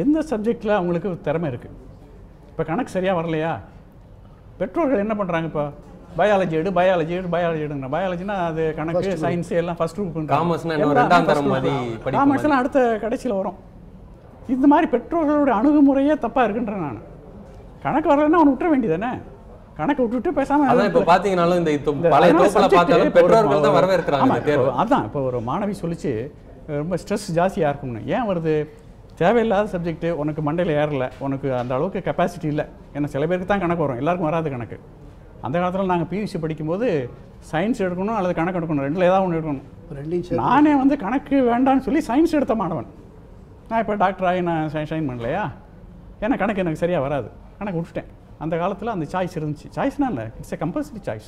எந்த சப்ஜெக்டில் அவங்களுக்கு திறமை இருக்குது, இப்போ கணக்கு சரியாக வரலையா, பெற்றோர்கள் என்ன பண்ணுறாங்க, இப்போ பயாலஜி எடுங்கிற பயாலஜினா அது கணக்கு, சயின்ஸு எல்லாம் ஃபர்ஸ்ட் குரூப், காமர்ஸ்லாம் அடுத்த கடைசியில் வரும். இந்த மாதிரி பெற்றோர்களுடைய அணுகுமுறையே தப்பாக இருக்குன்றேன் நான். கணக்கு வரலைன்னா அவனை விட்டுற வேண்டியதானே, கணக்கு விட்டுட்டு பேசாமல். இப்போ பார்த்தீங்கன்னாலும் இந்த பழைய தோப்பல பார்த்தாலும் பெற்றோர்கள் தான் வரவேற்கிறாங்க. அதான் இப்போ ஒரு மாணவி சொல்லிச்சு ரொம்ப ஸ்ட்ரெஸ் ஜாஸ்தியாக இருக்கும்னு. ஏன் வருது, தேவையில்லாத சப்ஜெக்ட்டு, உனக்கு மண்டையில் ஏறலை, உனக்கு அந்த அளவுக்கு கெப்பாசிட்டி இல்லை. ஏன்னா சில பேருக்கு தான் கணக்கு வரும், எல்லாருக்கும் வராது கணக்கு. அந்த காலத்தில் நாங்கள் பியூசி படிக்கும்போது சயின்ஸ் எடுக்கணும் அல்லது கணக்கு எடுக்கணும், ரெண்டில் ஏதாவது ஒன்று எடுக்கணும். நானே வந்து கணக்கு வேண்டான்னு சொல்லி சயின்ஸ் எடுத்த மாணவன். நான் இப்போ டாக்டராகி நான் ஷைன் பண்ணலையா, ஏன்னா கணக்கு எனக்கு சரியாக வராது, கணக்கு விட்டுட்டேன். அந்த காலத்தில் அந்த சாய்ஸ் இருந்துச்சு. சாய்ஸ்னா இல்லை, it's a compulsory choice.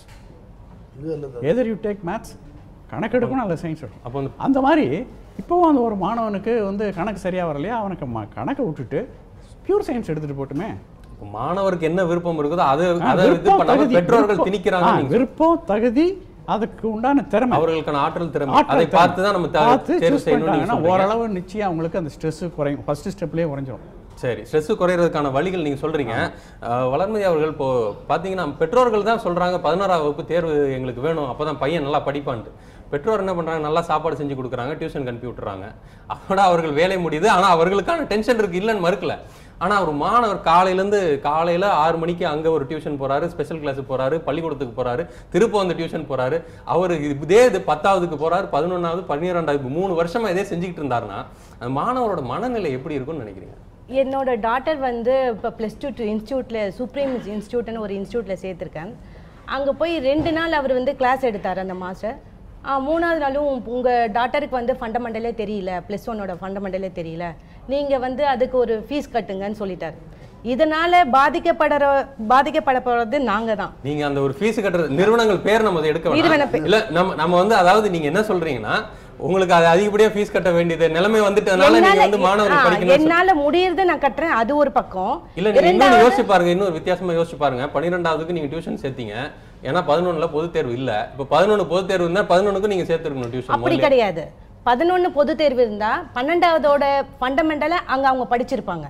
Either you take maths, கணக்கு எடுக்கணும் அல்லது சயின்ஸ் எடுக்கணும். அப்போ அந்த மாதிரி இப்போவும் அந்த ஒரு மாணவனுக்கு வந்து கணக்கு சரியாக வரலையா, அவனுக்கு கணக்கை விட்டுட்டு பியூர் சயின்ஸ் எடுத்துகிட்டு போட்டுமே. மாணவருக்கு என்ன விருப்பம் இருக்குதோ அதை பெற்றோர்கள் திணிக்கிறாங்க. விருப்பம், தகுதி, அதுக்கு உண்டான திறமை, அவர்களுக்கான ஆற்றல், திறமை, அதை பார்த்து தான் நம்ம தேர்வு செய்யணும். ஓரளவு நிச்சயம் அவங்களுக்கு அந்த ஸ்ட்ரெஸ் குறையும், ஃபர்ஸ்ட் ஸ்டெப்லேயே குறைஞ்சிடும். சரி, ஸ்ட்ரெஸ் குறையிறதுக்கான வழிகள் நீங்கள் சொல்கிறீங்க. வளர்மதி அவர்கள் இப்போ பார்த்தீங்கன்னா பெற்றோர்கள் தான் சொல்கிறாங்க 11ஆம் வகுப்பு தேர்வு எங்களுக்கு வேணும், அப்போ தான் பையன் நல்லா படிப்பான்ட்டு. பெற்றோர் என்ன பண்ணுறாங்க, நல்லா சாப்பாடு செஞ்சு கொடுக்குறாங்க, டியூஷன் அனுப்பி விட்டுறாங்க. அப்போட அவர்கள் வேலை முடியுது. ஆனால் அவர்களுக்கான டென்ஷன் இருக்குது, இல்லைன்னு மறுக்கல. ஆனால் ஒரு மாணவர் காலையில் 6 மணிக்கு அங்கே ஒரு டியூஷன் போகிறாரு, ஸ்பெஷல் கிளாஸுக்கு போகிறாரு, பள்ளிக்கூடத்துக்கு போகிறாரு, திருப்ப வந்து டியூஷன் போகிறாரு. அவர் இது 10ஆவதுக்கு போகிறாரு, 11ஆவது, 12ஆவது, 3 வருஷமாக இதே செஞ்சுக்கிட்டு இருந்தாருன்னா அந்த மாணவரோட மனநிலை எப்படி இருக்கும்னு நினைக்கிறீங்க? என்னோட டாட்டர் வந்து இப்போ +2 இன்ஸ்டியூட்டில் சுப்ரீம் இன்ஸ்டியூட்னு ஒரு இன்ஸ்டியூட்டில் சேர்த்துருக்கேன். அங்கே போய் 2 நாள் அவர் வந்து கிளாஸ் எடுத்தார் அந்த மாஸ்டர். 3ஆவது நாளும் உங்கள் டாட்டருக்கு வந்து ஃபண்டமெண்டலே தெரியல, +1ஓட ஃபண்டமெண்டலே தெரியல, நீங்கள் வந்து அதுக்கு ஒரு ஃபீஸ் கட்டுங்கன்னு சொல்லிட்டார். இதனால பாதிக்கப்பட போறது நாங்க தான். நீங்க அந்த ஒரு ஃபீஸ் கட்டுற நிறுவனங்கள் பேர் நம்ம எடுக்க வேண்டாம். இல்ல நம்ம வந்து அதாவது நீங்க என்ன சொல்றீங்கன்னா, உங்களுக்கு அது அதிகப்படியா ஃபீஸ் கட்ட வேண்டியது நிலைமை வந்துட்டனால நீங்க வந்து மாணவர்கள் படிக்கணும். என்னால முடியறது நான் கட்டறேன், அது ஒரு பக்கம். இல்ல நீங்க இன்னொரு யோசிச்சு பாருங்க, இன்னொரு வித்தியாசமா யோசிச்சு பாருங்க. 12ஆவதுக்கு நீங்க டியூஷன் சேர்த்தீங்க, ஏன்னா 11ல பொது தேர்வு இல்ல. இப்ப 11 பொது தேர்வு இருந்தா 11க்கு நீங்க சேர்த்துக்கணும் டியூஷன். அப்படி கிடையாது. 11 பொது தேர்வு இருந்தா 12ஆவதோட ஃபண்டமெண்டலை அங்க அவங்க படிச்சிருப்பாங்க.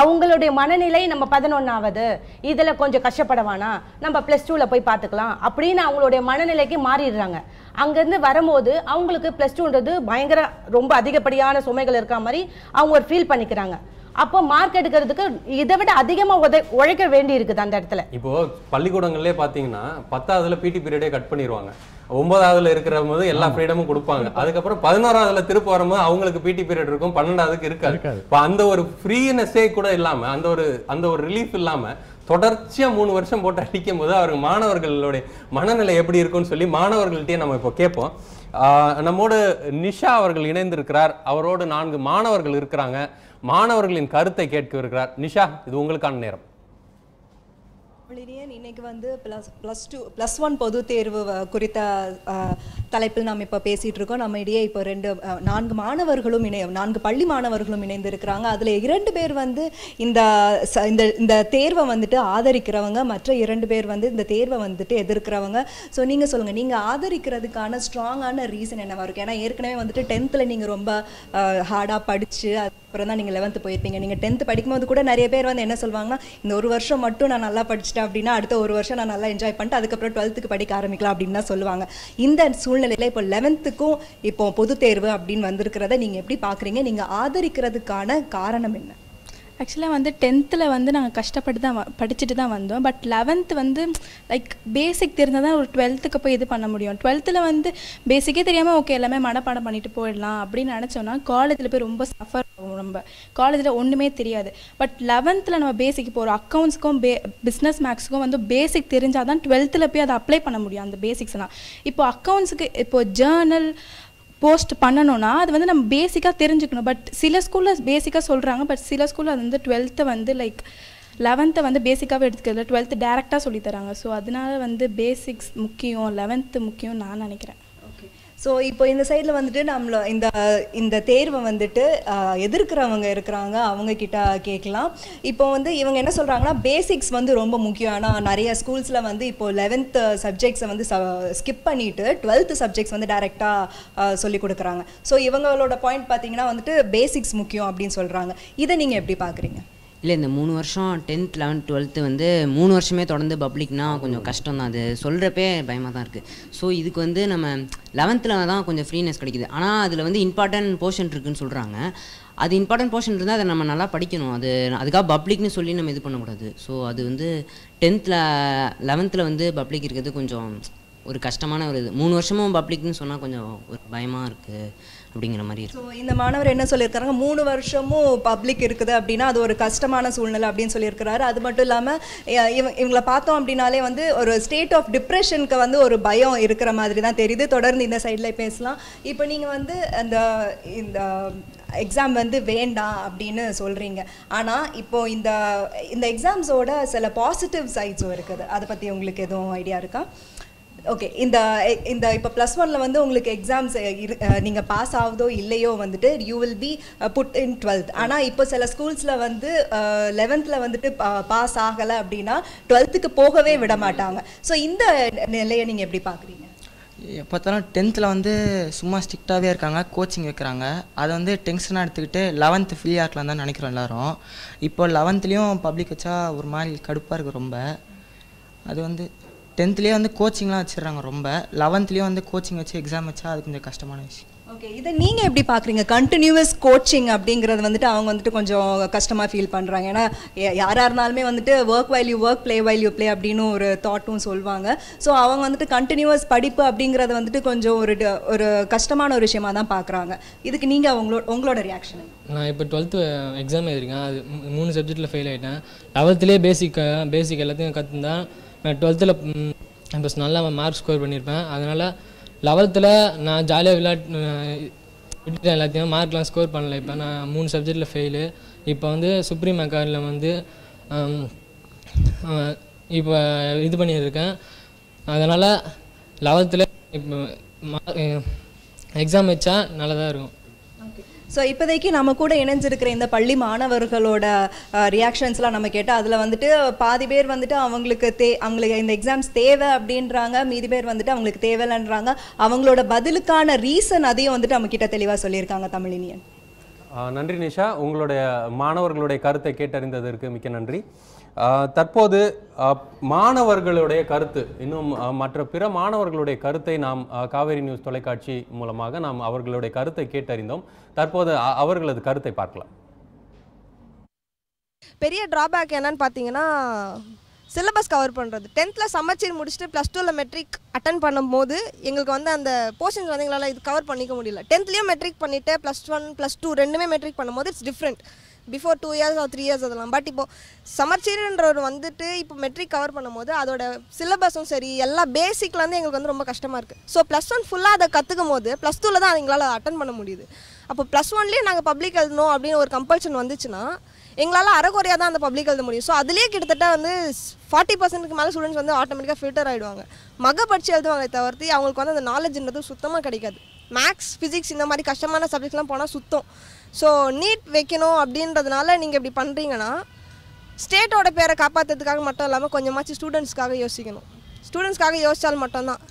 அவங்களுடைய மனநிலை நம்ம 11ஆவது இதில் கொஞ்சம் கஷ்டப்படவானா, நம்ம +2ல போய் பார்த்துக்கலாம் அப்படின்னு அவங்களுடைய மனநிலைக்கு மாறிடுறாங்க. அங்கேருந்து வரும்போது அவங்களுக்கு +2ன்றது பயங்கர ரொம்ப அதிகப்படியான சுமைகள் இருக்க மாதிரி அவங்க ஒரு ஃபீல் பண்ணிக்கிறாங்க. அப்போ மார்க் எடுக்கிறதுக்கு இதை விட அதிகமாக உழைக்க வேண்டி இருக்குது அந்த இடத்துல. இப்போ பள்ளிக்கூடங்கள்லேயே பார்த்தீங்கன்னா 10ஆவதுல பிடி பீரியடே கட் பண்ணிடுவாங்க. 9ஆவதுல இருக்கிற போது எல்லா ஃப்ரீடமும் கொடுப்பாங்க. அதுக்கப்புறம் 11ஆவதுல திருப்ப வரும்போது அவங்களுக்கு பிடி பீரியட் இருக்கும், 12ஆவதுக்கு இருக்காது. இப்போ அந்த ஒரு ஃப்ரீனஸே கூட இல்லாம, அந்த ஒரு ரிலீஃப் இல்லாம தொடர்ச்சியா 3 வருஷம் போட்டு அடிக்கும் போது அவருக்கு மாணவர்களுடைய மனநிலை எப்படி இருக்கும்னு சொல்லி மாணவர்கள்ட்டே நம்ம இப்போ கேட்போம். நம்மோடு நிஷா அவர்கள் இணைந்திருக்கிறார். அவரோடு 4 மாணவர்கள் இருக்கிறாங்க. மாணவர்களின் கருத்தை கேட்க இருக்கிறார். நிஷா, இது உங்களுக்கான நேரம். இன்னைக்கு வந்து +1 பொது தேர்வு குறித்த தலைப்பில் நாம் இப்போ பேசிகிட்டு இருக்கோம். நம்ம இடையே இப்போ 4 மாணவர்களும் 4 பள்ளி மாணவர்களும் இணைந்திருக்கிறாங்க. அதில் 2 பேர் வந்து இந்த தேர்வை வந்துட்டு ஆதரிக்கிறவங்க, மற்ற 2 பேர் வந்து இந்த தேர்வை வந்துட்டு எதிர்க்கிறவங்க. ஸோ நீங்கள் சொல்லுங்கள், நீங்கள் ஆதரிக்கிறதுக்கான ஸ்ட்ராங்கான ரீசன் என்னவா இருக்கும்? ஏன்னா ஏற்கனவே வந்துட்டு 10th நீங்கள் ரொம்ப ஹார்டாக படித்து அப்புறம் தான் நீங்கள் 11th போயிருப்பீங்க. நீங்கள் 10th படிக்கும்போது கூட நிறைய பேர் வந்து என்ன சொல்லுவாங்கன்னா, இந்த ஒரு வருஷம் மட்டும் நான் நல்லா படிச்சிட்டேன் அப்படின்னா அடுத்த ஒரு வருஷம் நான் நல்லா என்ஜாய் பண்ணிட்டு அதுக்கப்புறம் 12th படிக்க ஆரம்பிக்கலாம் அப்படின்னு தான் சொல்லுவாங்க. இந்த சூழ்நிலையில் இப்போ 11th இப்போ பொது தேர்வு அப்படின்னு வந்திருக்கிறத நீங்கள் எப்படி பார்க்குறீங்க? நீங்கள் ஆதரிக்கிறதுக்கான காரணம் என்ன? ஆக்சுவலாக வந்து 10th வந்து நாங்கள் கஷ்டப்பட்டு தான் படிச்சுட்டு தான் வந்தோம். பட் 11th வந்து லைக் பேசிக் தெரிஞ்சால் தான் ஒரு 12th போய் இது பண்ண முடியும். 12th வந்து பேசிக்கே தெரியாமல் ஓகே எல்லாமே மனப்பாடம் பண்ணிட்டு போயிடலாம் அப்படின்னு நினச்சோன்னா காலேஜில் போய் ரொம்ப சஃபர் ஆகும். நம்ம காலேஜில் ஒன்றுமே தெரியாது. பட் 11th நம்ம பேசிக் இப்போ ஒரு அக்கௌண்ட்ஸுக்கும் பிஸ்னஸ் மேக்ஸுக்கும் வந்து பேசிக் தெரிஞ்சால் தான் 12th போய் அதை அப்ளை பண்ண முடியும் அந்த பேசிக்ஸ்லாம். இப்போ அக்கௌண்ட்ஸுக்கு இப்போ ஜேர்னல் போஸ்ட் பண்ணணும்னா அது வந்து நம்ம பேசிக்காக தெரிஞ்சுக்கணும். பட் சில ஸ்கூலில் பேசிக்காக சொல்கிறாங்க, பட் சில ஸ்கூலில் அது வந்து 12th வந்து லைக் 11th வந்து பேசிக்காகவே எடுத்துக்கிறது, 12th டேரெக்டாக சொல்லித்தராங்க. ஸோ அதனால வந்து பேசிக்ஸ் முக்கியம், 11th முக்கியம் நான் நினைக்கிறேன். ஸோ இப்போ இந்த சைடில் வந்துட்டு நம்மள இந்த தேர்வை வந்துட்டு எதிர்க்கிறவங்க இருக்கிறாங்க, அவங்க கிட்ட கேட்கலாம். இப்போ வந்து இவங்க என்ன சொல்கிறாங்கன்னா, பேசிக்ஸ் வந்து ரொம்ப முக்கியம். ஆனால் நிறைய ஸ்கூல்ஸில் வந்து இப்போ 11th சப்ஜெக்ட்ஸை வந்து ஸ்கிப் பண்ணிவிட்டு 12th சப்ஜெக்ட்ஸ் வந்து டைரெக்டாக சொல்லிக் கொடுக்குறாங்க. ஸோ இவங்களோட பாயிண்ட் பார்த்தீங்கன்னா வந்துட்டு பேசிக்ஸ் முக்கியம் அப்படின்னு சொல்கிறாங்க. இதை நீங்கள் எப்படி பார்க்குறீங்க? இல்லை, இந்த 3 வருஷம் 10th 11th 12th வந்து 3 வருஷமே தொடர்ந்து பப்ளிக்னா கொஞ்சம் கஷ்டம் தான். அது சொல்கிறப்பே பயமாக தான் இருக்குது. ஸோ இதுக்கு வந்து நம்ம 11th தான் கொஞ்சம் ஃப்ரீனஸ் கிடைக்குது. ஆனால் அதில் வந்து இம்பார்ட்டன்ட் போர்ஷன் இருக்குதுன்னு சொல்கிறாங்க. அது இம்பார்ட்டன்ட் போர்ஷன் இருந்தால் அதை நம்ம நல்லா படிக்கணும். அதுக்காக பப்ளிக்னு சொல்லி நம்ம இது பண்ணக்கூடாது. ஸோ அது வந்து 10th 11th வந்து பப்ளிக் இருக்கிறது கொஞ்சம் ஒரு கஷ்டமான ஒரு இது. 3 வருஷமும் பப்ளிக்னு சொன்னால் கொஞ்சம் ஒரு பயமாக இருக்குது அப்படிங்கிற மாதிரி இருக்கு. ஸோ இந்த மாணவர் என்ன சொல்லியிருக்காங்க, 3 வருஷமும் பப்ளிக் இருக்குது அப்படின்னா அது ஒரு கஷ்டமான சூழ்நிலை அப்படின்னு சொல்லியிருக்கிறாரு. அது மட்டும் இல்லாமல் இவங்களை பார்த்தோம் அப்படின்னாலே வந்து ஒரு ஸ்டேட் ஆஃப் டிப்ரெஷனுக்கு வந்து ஒரு பயம் இருக்கிற மாதிரி தான் தெரியுது. தொடர்ந்து இந்த சைடில் பேசலாம். இப்போ நீங்கள் வந்து இந்த எக்ஸாம் வந்து வேண்டாம் அப்படின்னு சொல்கிறீங்க. ஆனால் இப்போது இந்த எக்ஸாம்ஸோட சில பாசிட்டிவ் சைட்ஸும் இருக்குது. அதை பற்றி உங்களுக்கு எதுவும் ஐடியா இருக்கா? ஓகே, இந்த இப்போ +1 வந்து உங்களுக்கு எக்ஸாம்ஸ் நீங்கள் பாஸ் ஆகுதோ இல்லையோ வந்துட்டு you will be put in 12th. ஆனால் இப்போ சில ஸ்கூல்ஸில் வந்து 11th வந்துட்டு பாஸ் ஆகலை அப்படின்னா 12th போகவே விட மாட்டாங்க. ஸோ இந்த நிலையை நீங்கள் எப்படி பார்க்குறீங்க? பார்த்தாலும் 10th வந்து சும்மா ஸ்ட்ரிக்டாகவே இருக்காங்க, கோச்சிங் வைக்கிறாங்க. அதை வந்து டென்ஷனாக எடுத்துக்கிட்டு 11th ஃப்ரீயாக இருக்கலாம் தான் நினைக்கிறோம் எல்லோரும். இப்போ 11th பப்ளிக் வச்சா ஒரு மாதிரி கடுப்பாக இருக்குது ரொம்ப. அது வந்து 10th வந்து கோச்சிங்லாம் வச்சிடுறாங்க ரொம்ப. 11th வந்து கோச்சிங் வச்சு எக்ஸாம் வச்சா அது கொஞ்சம் கஷ்டமான விஷயம். ஓகே, இதை நீங்கள் எப்படி பார்க்குறீங்க? கண்டினியூவஸ் கோச்சிங் அப்படிங்கிறது வந்துட்டு அவங்க வந்துட்டு கொஞ்சம் கஷ்டமாக ஃபீல் பண்ணுறாங்க. ஏன்னா யாராக இருந்தாலுமே வந்துட்டு work while you work, play while you play அப்படின்னு ஒரு தாட்டும் சொல்லுவாங்க. ஸோ அவங்க வந்துட்டு கண்டினியூவஸ் படிப்பு அப்படிங்கிறது வந்துட்டு கொஞ்சம் ஒரு கஷ்டமான ஒரு விஷயமாக தான் பார்க்குறாங்க. இதுக்கு நீங்கள் உங்களோட ரியாக்ஷன்? நான் இப்போ 12th எக்ஸாம் எழுதிருக்கேன். அது 3 சப்ஜெக்டில் ஃபெயில் ஆகிட்டேன். 11th பேசிக் எல்லாத்தையும் கற்றுந்தான். நான் 12th இப்போ நல்லா மார்க் ஸ்கோர் பண்ணியிருப்பேன். அதனால் 11th நான் ஜாலியாக விட்டுட்டேன் எல்லாத்தையும். மார்க்லாம் ஸ்கோர் பண்ணல. இப்போ நான் 3 சப்ஜெக்டில் ஃபெயிலு. இப்போ வந்து சுப்ரீம் அகாடமியில் வந்து இப்போ இது பண்ணியிருக்கேன். அதனால் 11th இப்போ எக்ஸாம் வச்சா நல்லதாக இருக்கும். ஸோ இப்போதைக்கு நம்ம கூட இணைஞ்சிருக்கிற இந்த பள்ளி மாணவர்களோட ரியாக்ஷன்ஸ்லாம் நம்ம கேட்டால் அதில் வந்துட்டு பாதி பேர் வந்துட்டு அவங்களுக்கு இந்த எக்ஸாம்ஸ் தேவை அப்படின்றாங்க, மீதி பேர் வந்துட்டு அவங்களுக்கு தேவையில்லைன்றாங்க. அவங்களோட பதிலுக்கான ரீசன் அதையும் வந்துட்டு நம்ம கிட்ட தெளிவாக சொல்லியிருக்காங்க. தமிழினியன், நன்றி நிஷா. உங்களுடைய மாணவர்களுடைய கருத்தை கேட்டறிந்ததற்கு மிக்க நன்றி. தற்போது மாணவர்களுடைய கருத்து, இன்னும் மற்ற பிற மாணவர்களுடைய கருத்தை நாம் காவேரி நியூஸ் தொலைக்காட்சி மூலமாக நாம் அவர்களுடைய கருத்தை கேட்டறிந்தோம். தற்போது அவர்களது கருத்தை பார்க்கலாம். பெரிய டிராபேக் என்னன்னு பார்த்தீங்கன்னா சிலபஸ் கவர் பண்ணுறது. 10th சமச்சீர் முடிச்சுட்டு +2 மெட்ரிக் அட்டன் பண்ணும்போது எங்களுக்கு வந்து அந்த போர்ஷன்ஸ் வந்து எங்களால் இது கவர் பண்ணிக்க முடியல. 10th மெட்ரிக் பண்ணிவிட்டு +1 +2 ரெண்டுமே மெட்ரிக் பண்ணும்போது it's different. Before 2 years or 3 years அதெல்லாம். பட் இப்போ சமச்சீர்ன்றவர் வந்துட்டு இப்போ மெட்ரிக் கவர் பண்ணும்போது அதோட சிலபஸும் சரி எல்லா பேசிக்லேருந்து எங்களுக்கு வந்து ரொம்ப கஷ்டமாக இருக்குது. ஸோ +1 ஃபுல்லாக அதை கற்றுக்கும் போது +2 தான் எங்களால் அட்டன் பண்ண முடியுது. அப்போ +1 நாங்கள் பப்ளிக் எழுதணும் அப்படின்னு ஒரு கம்பல்ஷன் வந்துச்சுன்னா எங்களால் அரைக்குறையாக தான் அந்த பப்ளிக் எழுத முடியும். ஸோ அதுலேயே கிட்டத்தட்ட வந்து 40% மேலே ஸ்டூடெண்ட்ஸ் வந்து ஆட்டோமேட்டிக்காக ஃபில்டர் ஆகிடுவாங்க. படித்து எழுதுவாங்க தவிர்த்து அவங்களுக்கு வந்து அந்த நாலேஜ்ன்றது சுத்தமாக கிடைக்காது. மேக்ஸ், ஃபிசிக்ஸ் இந்த மாதிரி கஷ்டமான சப்ஜெக்ட்ஸ்லாம் போனால் சுத்தம். ஸோ நீட் வைக்கணும் அப்படின்றதுனால நீங்கள் இப்படி பண்ணுறீங்கன்னா ஸ்டேட்டோட பேரை காப்பாற்றுறதுக்காக மட்டும் இல்லாமல் கொஞ்சமாச்சு ஸ்டூடெண்ட்ஸ்க்காக யோசிக்கணும். ஸ்டூடெண்ட்ஸ்க்காக யோசித்தால் மட்டும்தான்.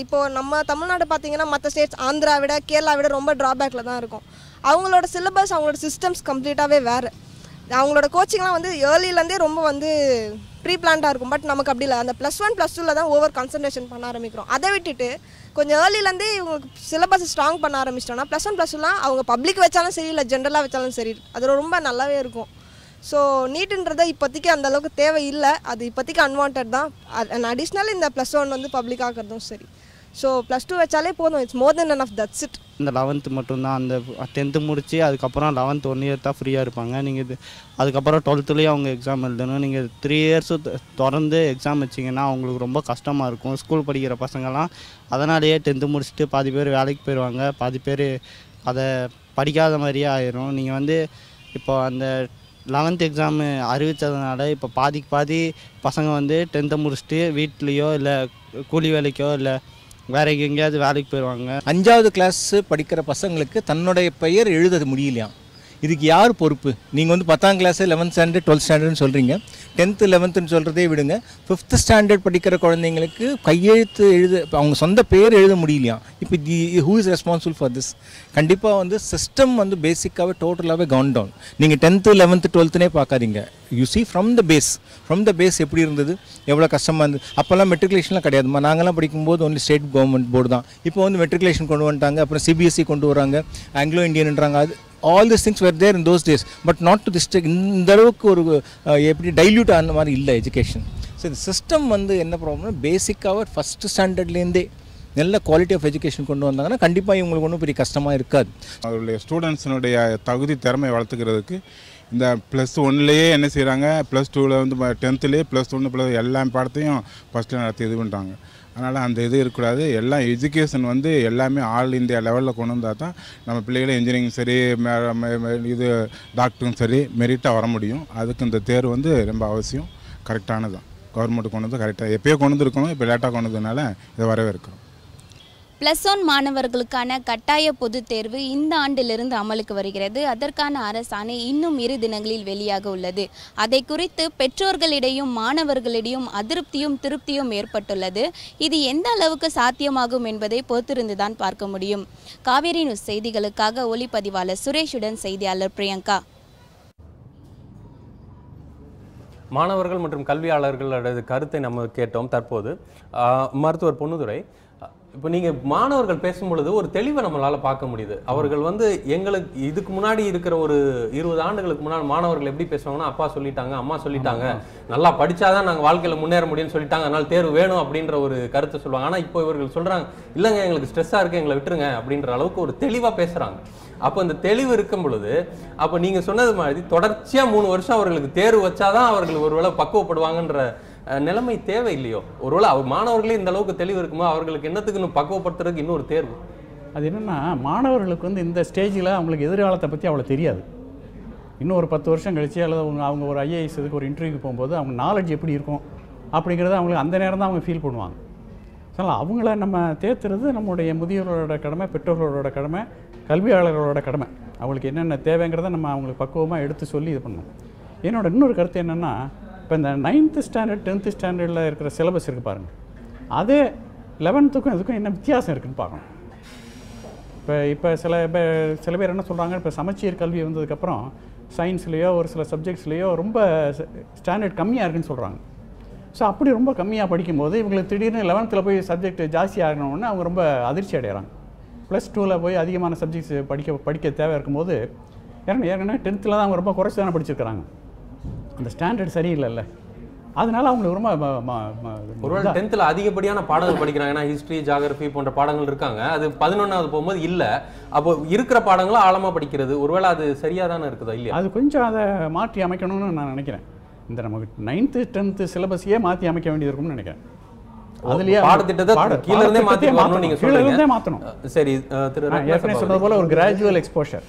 இப்போது நம்ம தமிழ்நாடு பார்த்திங்கன்னா மற்ற ஸ்டேட்ஸ் ஆந்திரா விட கேரளா விட ரொம்ப ட்ராபேக்கில் தான் இருக்கும். அவங்களோட சிலபஸ், அவங்களோட சிஸ்டம்ஸ் கம்ப்ளீட்டாகவே வேறு. அவங்களோட கோச்சிங்லாம் வந்து ஏர்லிலேருந்தே ரொம்ப வந்து ப்ரீ பிளான்டாக இருக்கும். பட் நமக்கு அப்படி இல்லை. அந்த +1 +2 தான் ஓவர் கான்சன்ட்ரேஷன் பண்ண ஆரம்பிக்கிறோம். அதை விட்டுட்டு கொஞ்சம் ஏர்லிலேருந்தே இவங்களுக்கு சிலபஸ் ஸ்ட்ராங் பண்ண ஆரம்பிச்சிட்டோன்னா +1 +2லாம் அவங்க பப்ளிக் வச்சாலும் சரி இல்லை ஜென்ரலாக வச்சாலும் சரி அது ரொம்ப நல்லாவே இருக்கும். ஸோ நீட்டுன்றது இப்போதைக்கு அந்தளவுக்கு தேவை இல்லை. அது இப்போதைக்கு அன்வான்ட் தான். அடிஷ்னல் இந்த +1 வந்து பப்ளிக் ஆகிறதும் சரி. ஸோ +2 வச்சாலே போதும். It's more then enough. That's it. இந்த 11th மட்டும்தான். அந்த 10th முடித்து அதுக்கப்புறம் 11th 1 இயர் தான் ஃப்ரீயாக இருப்பாங்க. நீங்கள் இது அதுக்கப்புறம் 12thலேயே அவங்க எக்ஸாம் எழுதணும். நீங்கள் 3 இயர்ஸு தொடர்ந்து எக்ஸாம் வச்சிங்கன்னா அவங்களுக்கு ரொம்ப கஷ்டமாக இருக்கும். ஸ்கூல் படிக்கிற பசங்கள்லாம் அதனாலேயே 10th முடிச்சுட்டு பாதி பேர் வேலைக்கு போயிடுவாங்க, பாதி பேர் அதை படிக்காத மாதிரியே ஆயிரும். நீங்கள் வந்து இப்போ அந்த 11th எக்ஸாமு அறிவித்ததுனால இப்போ பாதி பசங்க வந்து 10th முடிச்சுட்டு வீட்லேயோ இல்லை கூலி வேலைக்கோ இல்லை வேறு எங்கேயாவது வேலைக்கு போயிடுவாங்க. 5வது கிளாஸ் படிக்கிற பசங்களுக்கு தன்னுடைய பெயர் எழுத முடியலையாம். இதுக்கு யார் பொறுப்பு? நீங்கள் வந்து 10ஆம் கிளாஸ் 11th ஸ்டாண்டர்ட் 12th ஸ்டாண்டர்ட்னு சொல்கிறீங்க. 10th 11th சொல்கிறதே விடுங்க. 5th ஸ்டாண்டர்ட் படிக்கிற குழந்தைங்களுக்கு கையெழுத்து அவங்க சொந்த பேர் எழுத முடியலையாம். இப்போ who is responsible for this? கண்டிப்பாக வந்து சிஸ்டம் வந்து பேசிக்காகவே டோட்டலாகவே கவுன் டவுன். நீங்கள் 10th 11th 12thனே பார்க்காதீங்க. You see from the base எப்படி இருந்தது, எவ்வளோ கஷ்டமாக இருந்தது. அப்போல்லாம் மெட்ரிகுலேஷன்லாம் கிடையாதுமா. நாங்கள்லாம் படிக்கும்போது ஒன்லி ஸ்டேட் கவர்மெண்ட் போர்டு தான். இப்போ வந்து மெட்ரிகுலேஷன் கொண்டு வந்துட்டாங்க, அப்புறம் CBSE கொண்டு வராங்க, ஆங்கிலோ இந்தியன்ன்றாங்க. அது all these things were there in those days, but not to this இந்த அளவுக்கு ஒரு எப்படி டைல்யூட் ஆன மாதிரி இல்லை எஜுகேஷன். ஸோ இந்த சிஸ்டம் வந்து என்ன ப்ராப்ளம்னா பேசிக்காக ஃபஸ்ட் ஸ்டாண்டர்ட்லேருந்தே நல்ல குவாலிட்டி ஆஃப் எஜுகேஷன் கொண்டு வந்தாங்கன்னா கண்டிப்பாக இவங்களுக்கு ஒன்றும் பெரிய கஷ்டமாக இருக்காது. அவருடைய ஸ்டூடெண்ட்ஸினுடைய தகுதி திறமை வளர்த்துக்கிறதுக்கு இந்த +1லேயே என்ன செய்கிறாங்க, +2ல் வந்து 10thலேயே +1 எல்லா பாடத்தையும் ஃபஸ்ட்டில் நடத்தி இது பண்ணுறாங்க. அதனால் அந்த இது இருக்கக்கூடாது. எல்லாம் எஜுகேஷன் வந்து எல்லாமே ஆல் இந்தியா லெவலில் கொண்டு வந்தால் தான் நம்ம பிள்ளைகளை இன்ஜினியரிங் சரி இது டாக்டரும் சரி மெரிட்டாக வர முடியும். அதுக்கு இந்த தேர்வு வந்து ரொம்ப அவசியம், கரெக்டானது தான். கவர்மெண்ட் கொண்டு வந்து கரெக்டாக எப்போயோ கொண்டு வந்துருக்கணும், இப்போ லேட்டாக கொண்டு வந்ததுனால இதை வரவேற்கிறோம். +1 மாணவர்களுக்கான கட்டாய பொதுத் தேர்வு இந்த ஆண்டிலிருந்து அமலுக்கு வருகிறது. அதற்கான அரசாணை இன்னும் 2 தினங்களில் வெளியாக உள்ளது. அதை குறித்து பெற்றோர்களிடையும் மாணவர்களிடையும் அதிருப்தியும் திருப்தியும் ஏற்பட்டுள்ளது. இது எந்த அளவுக்கு சாத்தியமாகும் என்பதை பொறுத்திருந்துதான் பார்க்க முடியும். காவேரி நியூஸ் செய்திகளுக்காக ஒளிப்பதிவாளர் சுரேஷுடன் செய்தியாளர் பிரியங்கா. மாணவர்கள் மற்றும் கல்வியாளர்களோட கருத்தை நம்ம கேட்டோம். தற்போது மருத்துவர் பொன்னுதுரை, இப்போ நீங்கள் மாணவர்கள் பேசும்பொழுது ஒரு தெளிவை நம்மளால் பார்க்க முடியுது. அவர்கள் வந்து எங்களுக்கு இதுக்கு முன்னாடி இருக்கிற ஒரு 20 ஆண்டுகளுக்கு முன்னால் மாணவர்கள் எப்படி பேசுவாங்கன்னா, அப்பா சொல்லிட்டாங்க, அம்மா சொல்லிட்டாங்க, நல்லா படித்தாதான் நாங்கள் வாழ்க்கையில் முன்னேற முடியும்னு சொல்லிட்டாங்க, அதனால் தேர்வு வேணும் அப்படின்ற ஒரு கருத்தை சொல்லுவாங்க. ஆனால் இப்போ இவர்கள் சொல்கிறாங்க, இல்லைங்க எங்களுக்கு ஸ்ட்ரெஸ்ஸாக இருக்குது, எங்களை விட்டுருங்க அப்படின்ற அளவுக்கு ஒரு தெளிவாக பேசுகிறாங்க. அப்போ இந்த தெளிவு இருக்கும் பொழுது அப்போ நீங்கள் சொன்னது மாதிரி தொடர்ச்சியாக 3 வருஷம் அவர்களுக்கு தேர்வு வச்சாதான் அவர்கள் ஒருவேளை பக்குவப்படுவாங்கன்ற நிலைமை தேவை இல்லையோ? ஒருவேளை மாணவர்களே இந்த அளவுக்கு தெளிவு இருக்குமோ, அவர்களுக்கு என்னத்துக்கு பக்குவப்படுத்துறதுக்கு இன்னொரு தேர்வு? அது என்னென்னா, மாணவர்களுக்கு வந்து இந்த ஸ்டேஜில் அவங்களுக்கு எதிர்காலத்தை பற்றி அவ்வளோ தெரியாது. இன்னும் ஒரு 10 வருஷம் கழிச்சு அல்லது அவங்க ஒரு IAS இதுக்கு ஒரு இன்டர்வியூக்கு போகும்போது அவங்க நாலேஜ் எப்படி இருக்கும் அப்படிங்கிறத அவங்களுக்கு அந்த நேரம் தான் அவங்க ஃபீல் பண்ணுவாங்க. ஸோ அவங்கள நம்ம தேர்த்துறது நம்முடைய முதியோர்களோட கடமை, பெற்றோர்களோட கடமை, கல்வியாளர்களோட கடமை. அவங்களுக்கு என்னென்ன தேவைங்கிறத நம்ம அவங்களுக்கு பக்குவமாக எடுத்து சொல்லி இது பண்ணணும். என்னோட இன்னொரு கருத்து என்னென்னா, இப்போ இந்த 9th ஸ்டாண்டர்ட் 10th ஸ்டாண்டர்டில் இருக்கிற சிலபஸ் இருக்குது பாருங்கள், அதே 11th இதுக்கும் என்ன வித்தியாசம் இருக்குதுன்னு பார்க்கணும். இப்போ சில பேர் என்ன சொல்கிறாங்க, இப்போ சமச்சீர் கல்வி வந்ததுக்கப்புறம் சயின்ஸ்லேயோ ஒரு சில சப்ஜெக்ட்ஸ்லேயோ ரொம்ப ஸ்டாண்டர்ட் கம்மியாக இருக்குதுன்னு சொல்கிறாங்க. ஸோ அப்படி ரொம்ப கம்மியாக படிக்கும்போது இவங்களுக்கு திடீர்னு 11th போய் சப்ஜெக்ட் ஜாஸ்தி ஆகணும்னு அவங்க ரொம்ப அதிர்ச்சி அடைகிறாங்க. +2 போய் அதிகமான சப்ஜெக்ட்ஸ் படிக்க தேவை இருக்கும்போது ஏற்கனவே 10th தான் அவங்க ரொம்ப குறைச்சி தானே படிச்சிருக்கிறாங்க. அந்த ஸ்டாண்டர்ட் சரியில்லைல்ல, அதனால அவங்களுக்கு ரொம்ப ஒருவேளை 10th அதிகப்படியான பாடங்கள் படிக்கிறாங்க. ஏன்னா ஹிஸ்ட்ரி, ஜியாகிரபி போன்ற பாடங்கள் இருக்காங்க. அது 11வது போகும்போது இல்லை. அப்போ இருக்கிற பாடங்களும் ஆழமாக படிக்கிறது ஒருவேளை அது சரியாக தானே இருக்குதா இல்லையா? அது கொஞ்சம் அதை மாற்றி அமைக்கணும்னு நான் நினைக்கிறேன். இந்த நமக்கு 9th 10th சிலபஸையே மாற்றி அமைக்க வேண்டியது இருக்கும்னு நினைக்கிறேன். அதுலயே பாடத்திட்டத்தை கீழ இருந்தே மாற்றணும். நீங்க கீழ இருந்தே மாற்றணும். சரி, ஏற்கனவே சொன்னது போல ஒரு கிராஜுவல் எக்ஸ்போஷர்.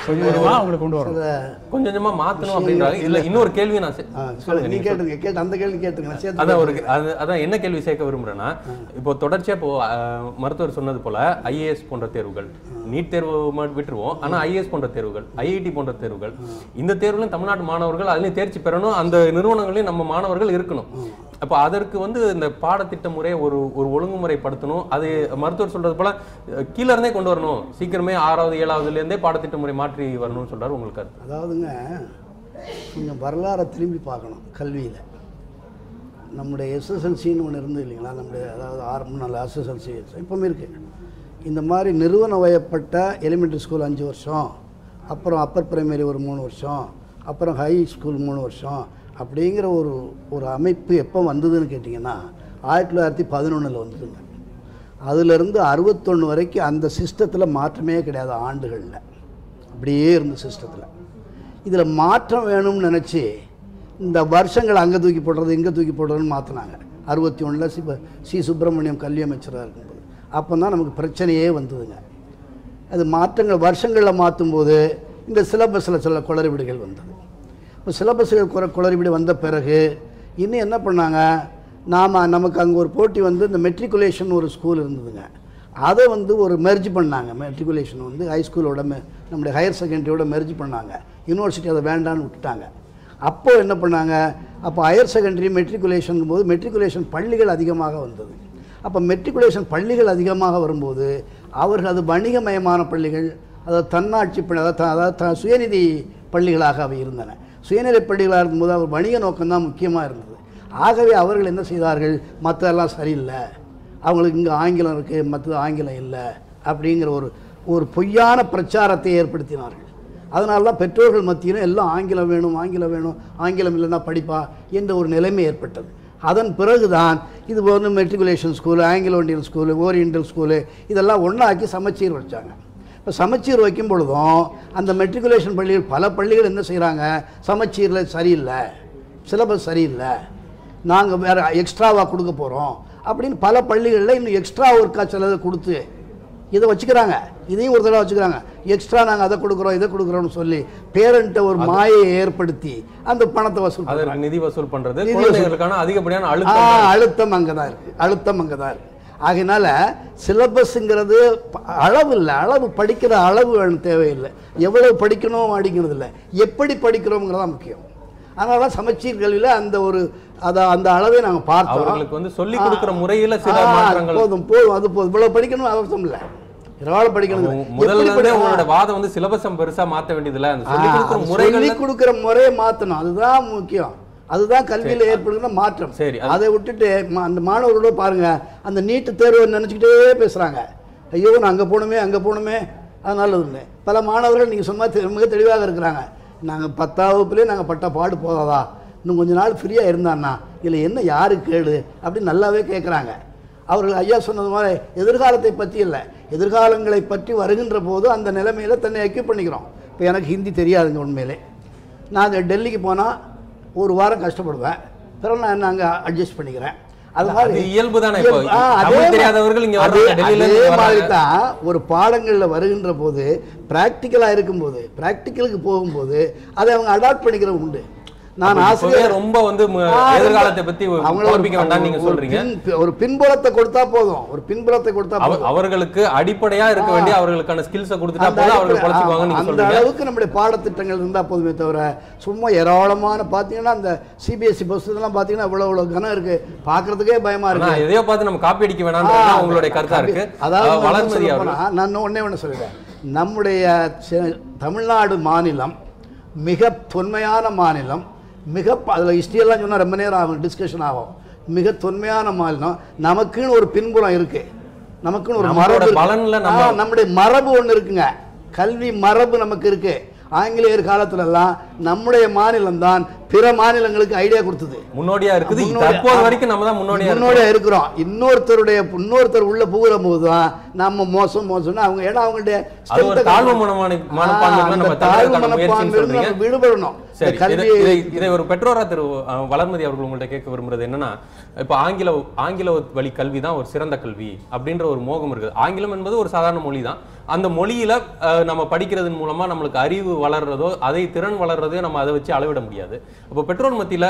கொஞ்சம் கொஞ்சமாக அவங்களுக்கு கொண்டு வரணும், கொஞ்சம் கொஞ்சமாக மாற்றணும் அப்படின்றாங்க. இதில் இன்னொரு கேள்வி நான் நீ கேட்டுங்க, கேட்டு அந்த கேள்வி கேட்டுங்க. அதான் அதான் என்ன கேள்வி சேர்க்க விரும்புகிறேன்னா, இப்போ தொடர்ச்சியாக இப்போ மருத்துவர் சொன்னது போல ஐஏஎஸ் போன்ற தேர்வுகள், நீட் தேர்வு விட்டுருவோம், ஆனால் ஐஏஎஸ் போன்ற தேர்வுகள், ஐஐடி போன்ற தேர்வுகள், இந்த தேர்வுலையும் தமிழ்நாட்டு மாணவர்கள் அதுலேயும் தேர்ச்சி பெறணும், அந்த நிறுவனங்களையும் நம்ம மாணவர்கள் இருக்கணும். அப்போ அதற்கு இந்த பாடத்திட்ட முறையை ஒரு ஒழுங்குமுறைப்படுத்தணும். அது மருத்துவர் சொல்றது போல கீழே இருந்தே கொண்டு வரணும், சீக்கிரமே 6வது 7வதுலேருந்தே பாடத்திட்ட முறை மாற்றி வரணும்னு சொல்றாரு. உங்களுக்கு அதாவதுங்க, கொஞ்சம் வரலாறை திரும்பி பார்க்கணும். கல்வியில் நம்முடைய எஸ்எஸ்எல்சின்னு ஒன்று இருந்தது இல்லைங்களா, நம்முடைய அதாவது 6 எஸ்எஸ்எல்சி இப்போவும் இருக்குது. இந்த மாதிரி நிறுவன வயப்பட்ட எலிமெண்ட்ரி ஸ்கூல் 5 வருஷம், அப்புறம் அப்பர் பிரைமரி ஒரு 3 வருஷம், அப்புறம் ஹை ஸ்கூல் 3 வருஷம் அப்படிங்கிற ஒரு அமைப்பு எப்போ வந்ததுன்னு கேட்டிங்கன்னா 1911 வந்ததுங்க. அதிலிருந்து 61 வரைக்கும் அந்த சிஸ்டத்தில் மாற்றமே கிடையாது. ஆண்டுகளில் அப்படியே இருந்த சிஸ்டத்தில் இதில் மாற்றம் வேணும்னு நினச்சி இந்த வருஷங்கள் அங்கே தூக்கி போடுறது இங்கே தூக்கி போடுறதுன்னு மாற்றினாங்க. 61 சி சுப்பிரமணியம் கல்வி அமைச்சராக இருக்கும்போது அப்போ தான் நமக்கு பிரச்சனையே வந்ததுங்க. அது மாற்றங்கள் வருஷங்களில் மாற்றும்போது இந்த சிலபஸில் சில குளறுபடிகள் வந்தது. இப்போ சிலபஸுகள் குளறுபடி வந்த பிறகு இன்னும் என்ன பண்ணாங்க, நமக்கு அங்கே ஒரு போட்டி இந்த மெட்ரிகுலேஷன் ஒரு ஸ்கூல் இருந்ததுங்க, அதை ஒரு மெர்ஜ் பண்ணாங்க. மெட்ரிகுலேஷன் ஹைஸ்கூலோட நம்முடைய ஹையர் செகண்டரியோட மெர்ஜ் பண்ணாங்க. யூனிவர்சிட்டி அதை வேண்டான்னு விட்டுட்டாங்க. அப்போ என்ன பண்ணாங்க, அப்போ ஹையர் செகண்டரி மெட்ரிகுலேஷன் போது மெட்ரிகுலேஷன் பள்ளிகள் அதிகமாக வந்தது. அப்போ மெட்ரிகுலேஷன் பள்ளிகள் அதிகமாக வரும்போது அவர்கள் அது வணிகமயமான பள்ளிகள், அதாவது தன்னாட்சி அதாவது சுயநிதி பள்ளிகளாக அவை இருந்தன. சுயநிலை பள்ளிகளாக இருக்கும்போது அவர் வணிக நோக்கம்தான் முக்கியமாக இருந்தது. ஆகவே அவர்கள் என்ன செய்தார்கள், மற்றதெல்லாம் சரியில்லை, அவங்களுக்கு இங்கே ஆங்கிலம் இருக்குது மற்றது ஆங்கிலம் இல்லை அப்படிங்கிற ஒரு பொய்யான பிரச்சாரத்தை ஏற்படுத்தினார்கள். அதனால தான் பெற்றோர்கள் மத்தியிலும் எல்லாம் ஆங்கிலம் வேணும், ஆங்கிலம் வேணும், ஆங்கிலம் இல்லைன்னா படிப்பா என்ற ஒரு நிலைமை ஏற்பட்டது. அதன் பிறகு தான் இது matriculation school, Anglo Indian school, oriental school இதெல்லாம் ஒன்றாக்கி சமச்சீர் வச்சாங்க. இப்போ சமச்சீர் வைக்கும் பொழுதும் அந்த மெட்ரிகுலேஷன் பள்ளிகள் பல பள்ளிகள் என்ன செய்கிறாங்க, சமச்சீரில் சரியில்லை, சிலபஸ் சரியில்லை, நாங்கள் வேறு எக்ஸ்ட்ராவாக கொடுக்க போகிறோம் அப்படின்னு பல பள்ளிகளில் இன்னும் எக்ஸ்ட்ரா ஒர்க்காக சிலதை கொடுத்து இதை வச்சுக்கிறாங்க. இதையும் ஒரு தடவை வச்சுக்கிறாங்க, எக்ஸ்ட்ரா நாங்கள் அதை கொடுக்குறோம் இதை கொடுக்குறோம்னு சொல்லி பேரண்ட்டை ஒரு மாயை ஏற்படுத்தி அந்த பணத்தை வசூல் நிதி வசூல் பண்ணுறது அதிகப்படியான அழுத்தம் அங்கே தான் இருக்குது, அழுத்தம் அங்கே தான் இருக்குது. ஆகையினால சிலபஸ்ங்கிறது அளவு இல்லை, அளவு படிக்கிற அளவு தேவையில்லை, எவ்வளவு படிக்கணும் அப்படிங்கிறது இல்லை, எப்படி படிக்கிறோங்கிறதான் முக்கியம். அதனால தான் சமச்சீர் கல்வியில் அந்த அளவை நாங்கள் பார்த்தோம். அவங்களுக்கு சொல்லிக் கொடுக்குற முறையில் சில மாற்றங்கள் போதும் அது போதும், இவ்வளவு படிக்கணும் அவசியம் இல்லை, இரவாள படிக்கணும். முதல்ல உங்களோட வாதம் சிலபஸம் பெருசா மாற்ற வேண்டியதில்லை, சொல்லிக் கொடுக்குற முறையை மாற்றணும், அதுதான் முக்கியம். அதுதான் கல்வியில் ஏற்படுகிற மாற்றம். சரி, அதை விட்டுட்டு அந்த மாணவர்களோட பாருங்க, அந்த நீட்டு தேர்வை நினச்சிக்கிட்டே பேசுகிறாங்க, ஐயோ நான் அங்கே போகணுமே அதனால ஒன்று. பல மாணவர்கள் நீங்கள் சொன்ன மிக தெளிவாக இருக்கிறாங்க, நாங்கள் 10ஆம் வகுப்புலேயே நாங்கள் பட்ட பாடு போதாதா, இன்னும் கொஞ்ச நாள் ஃப்ரீயாக இருந்தான்னா இல்லை என்ன யாரு கேடு அப்படின்னு நல்லாவே கேட்குறாங்க. அவர்கள் ஐயா சொன்னது மாதிரி எதிர்காலத்தை பற்றி இல்லை, எதிர்காலங்களை பற்றி வருகின்ற போது அந்த நிலைமையில் தன்னை எக்யூப் பண்ணிக்கிறோம். இப்போ எனக்கு ஹிந்தி தெரியாதுங்க உண்மையிலே, நான் டெல்லிக்கு போனால் ஒரு வாரம் கஷ்டப்படுவேன், பிறகு நான் அங்கே அட்ஜஸ்ட் பண்ணிக்கிறேன். அது மாதிரி இயல்பு தானே. அதே மாதிரி தான் ஒரு பாடங்களில் வருகின்ற போது பிராக்டிக்கலாக இருக்கும்போது பிராக்டிக்கலுக்கு போகும்போது அதை அவங்க அடாப்ட் பண்ணிக்கிற உண்டு. நான் ஆசிரியர் ரொம்ப எதிர்காலத்தை பத்தி குழப்பிக்க வேண்டாம் நீங்க சொல்றீங்க. ஒரு பின்புலத்தை கொடுத்தா போதும், ஒரு பின்புலத்தை கொடுத்தா போதும், அவர்களுக்கு அடிப்படையா இருக்க வேண்டிய அவர்களுக்கான ஸ்கில்ஸை கொடுத்துட்டா போதும், அவர்கள் குழப்பிக்குவாங்க நீங்க சொல்றீங்க. அந்த அளவுக்கு நம்முடைய பாடத்திட்டங்கள் இருந்தா போதுமே தவிர சும்மா ஏராளமான பாத்தீங்கன்னா அந்த சிபிஎஸ்இ புத்தகம்லாம் பாத்தீங்கன்னா இவ்வளவு கனம் இருக்கு, பாக்குறதுக்கே பயமா இருக்கு. எதையோ பார்த்து நம்ம காப்பி அடிக்க வேணாம் உங்களுடைய கருத்தா இருக்கு. அதாவது வளர்மதி நான் ஒண்ணே சொல்றேன், நம்முடைய தமிழ்நாடு மாநிலம் மிக தொன்மையான மாநிலம், அதில் ஹிஸ்ட்ரியெல்லாம் சொன்னால் ரொம்ப நேரம் ஆகும், டிஸ்கஷன் ஆகும். மிக தொன்மையான மாநிலம், நமக்குன்னு ஒரு பின்புலம் இருக்குது, நமக்குன்னு ஒரு மரபு, நம்முடைய மரபு ஒன்று இருக்குங்க, கல்வி மரபு நமக்கு இருக்குது. ஆங்கிலேயர் காலத்துலலாம் நம்முடைய மாநிலம்தான் பிற மாநிலங்களுக்கு ஐடியா கொடுத்தது. முன்னோடியா இருக்குது. தற்போது வரைக்கும் நம்ம தான் முன்னோடியா இருக்கிறோம். இன்னொருத்தர் உள்ள புகுற போது தான் நம்ம மோசம்னு அவங்க, ஏன்னா அவங்களுடைய தாழ்வு மனப்பான்மை விடுபடணும். இதை ஒரு பெற்றோரா திரு வளர்மதி அவர்கள் உங்கள்ட்ட கேட்க விரும்புறது என்னன்னா, இப்ப ஆங்கில வழி கல்வி தான் ஒரு சிறந்த கல்வி அப்படின்ற ஒரு மோகம் இருக்குது. ஆங்கிலம் என்பது ஒரு சாதாரண மொழி தான். அந்த மொழியில நம்ம படிக்கிறதன் மூலமா நம்மளுக்கு அறிவு வளர்றதோ, அதை திறன் வளர்றதோ நம்ம அதை வச்சு அளவிட முடியாது. அப்போ பெற்றோர் மத்தியில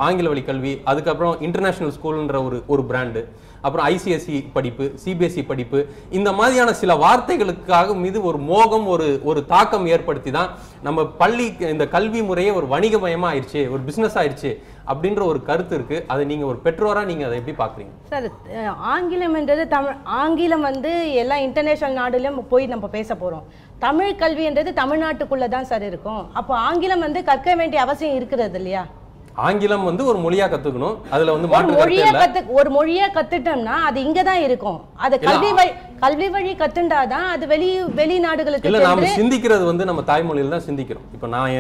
ஆங்கில வழி கல்வி, அதுக்கப்புறம் இன்டர்நேஷனல் ஸ்கூல்ன்ற ஒரு பிராண்டு, அப்புறம் ஐசிஎஸ்சி படிப்பு, சிபிஎஸ்சி படிப்பு, இந்த மாதிரியான சில வார்த்தைகளுக்காக மீது ஒரு மோகம், ஒரு தாக்கம் ஏற்படுத்தி தான் நம்ம பள்ளி இந்த கல்வி முறையே ஒரு வணிகமயமா ஆயிடுச்சு, ஒரு பிசினஸ் ஆயிடுச்சு அப்படின்ற ஒரு கருத்து இருக்கு. அதை நீங்க ஒரு பெற்றோரா நீங்க அதை எப்படி பாக்குறீங்க? சார், ஆங்கிலம் என்றது ஆங்கிலம் எல்லா இன்டர்நேஷனல் நாடுலையும் போய் நம்ம பேச போறோம். தமிழ் கல்வின்றது தமிழ்நாட்டுக்குள்ள தான் சார் இருக்கும். அப்போ ஆங்கிலம் கற்க வேண்டிய அவசியம் இருக்கிறது இல்லையா? ஆங்கிலம் ஒரு மொழியா கத்துக்கணும். அதுல ஒரு மொழியா கத்துட்டோம்னா அது இங்க தான் இருக்கும். அது கல்வி வழி கத்துண்டாதான் அது வெளிநாடுகளுக்கு இல்ல. நாம சிந்திக்கிறது நம்ம தாய்மொழியில தான் சிந்திக்கிறோம். இப்ப நான்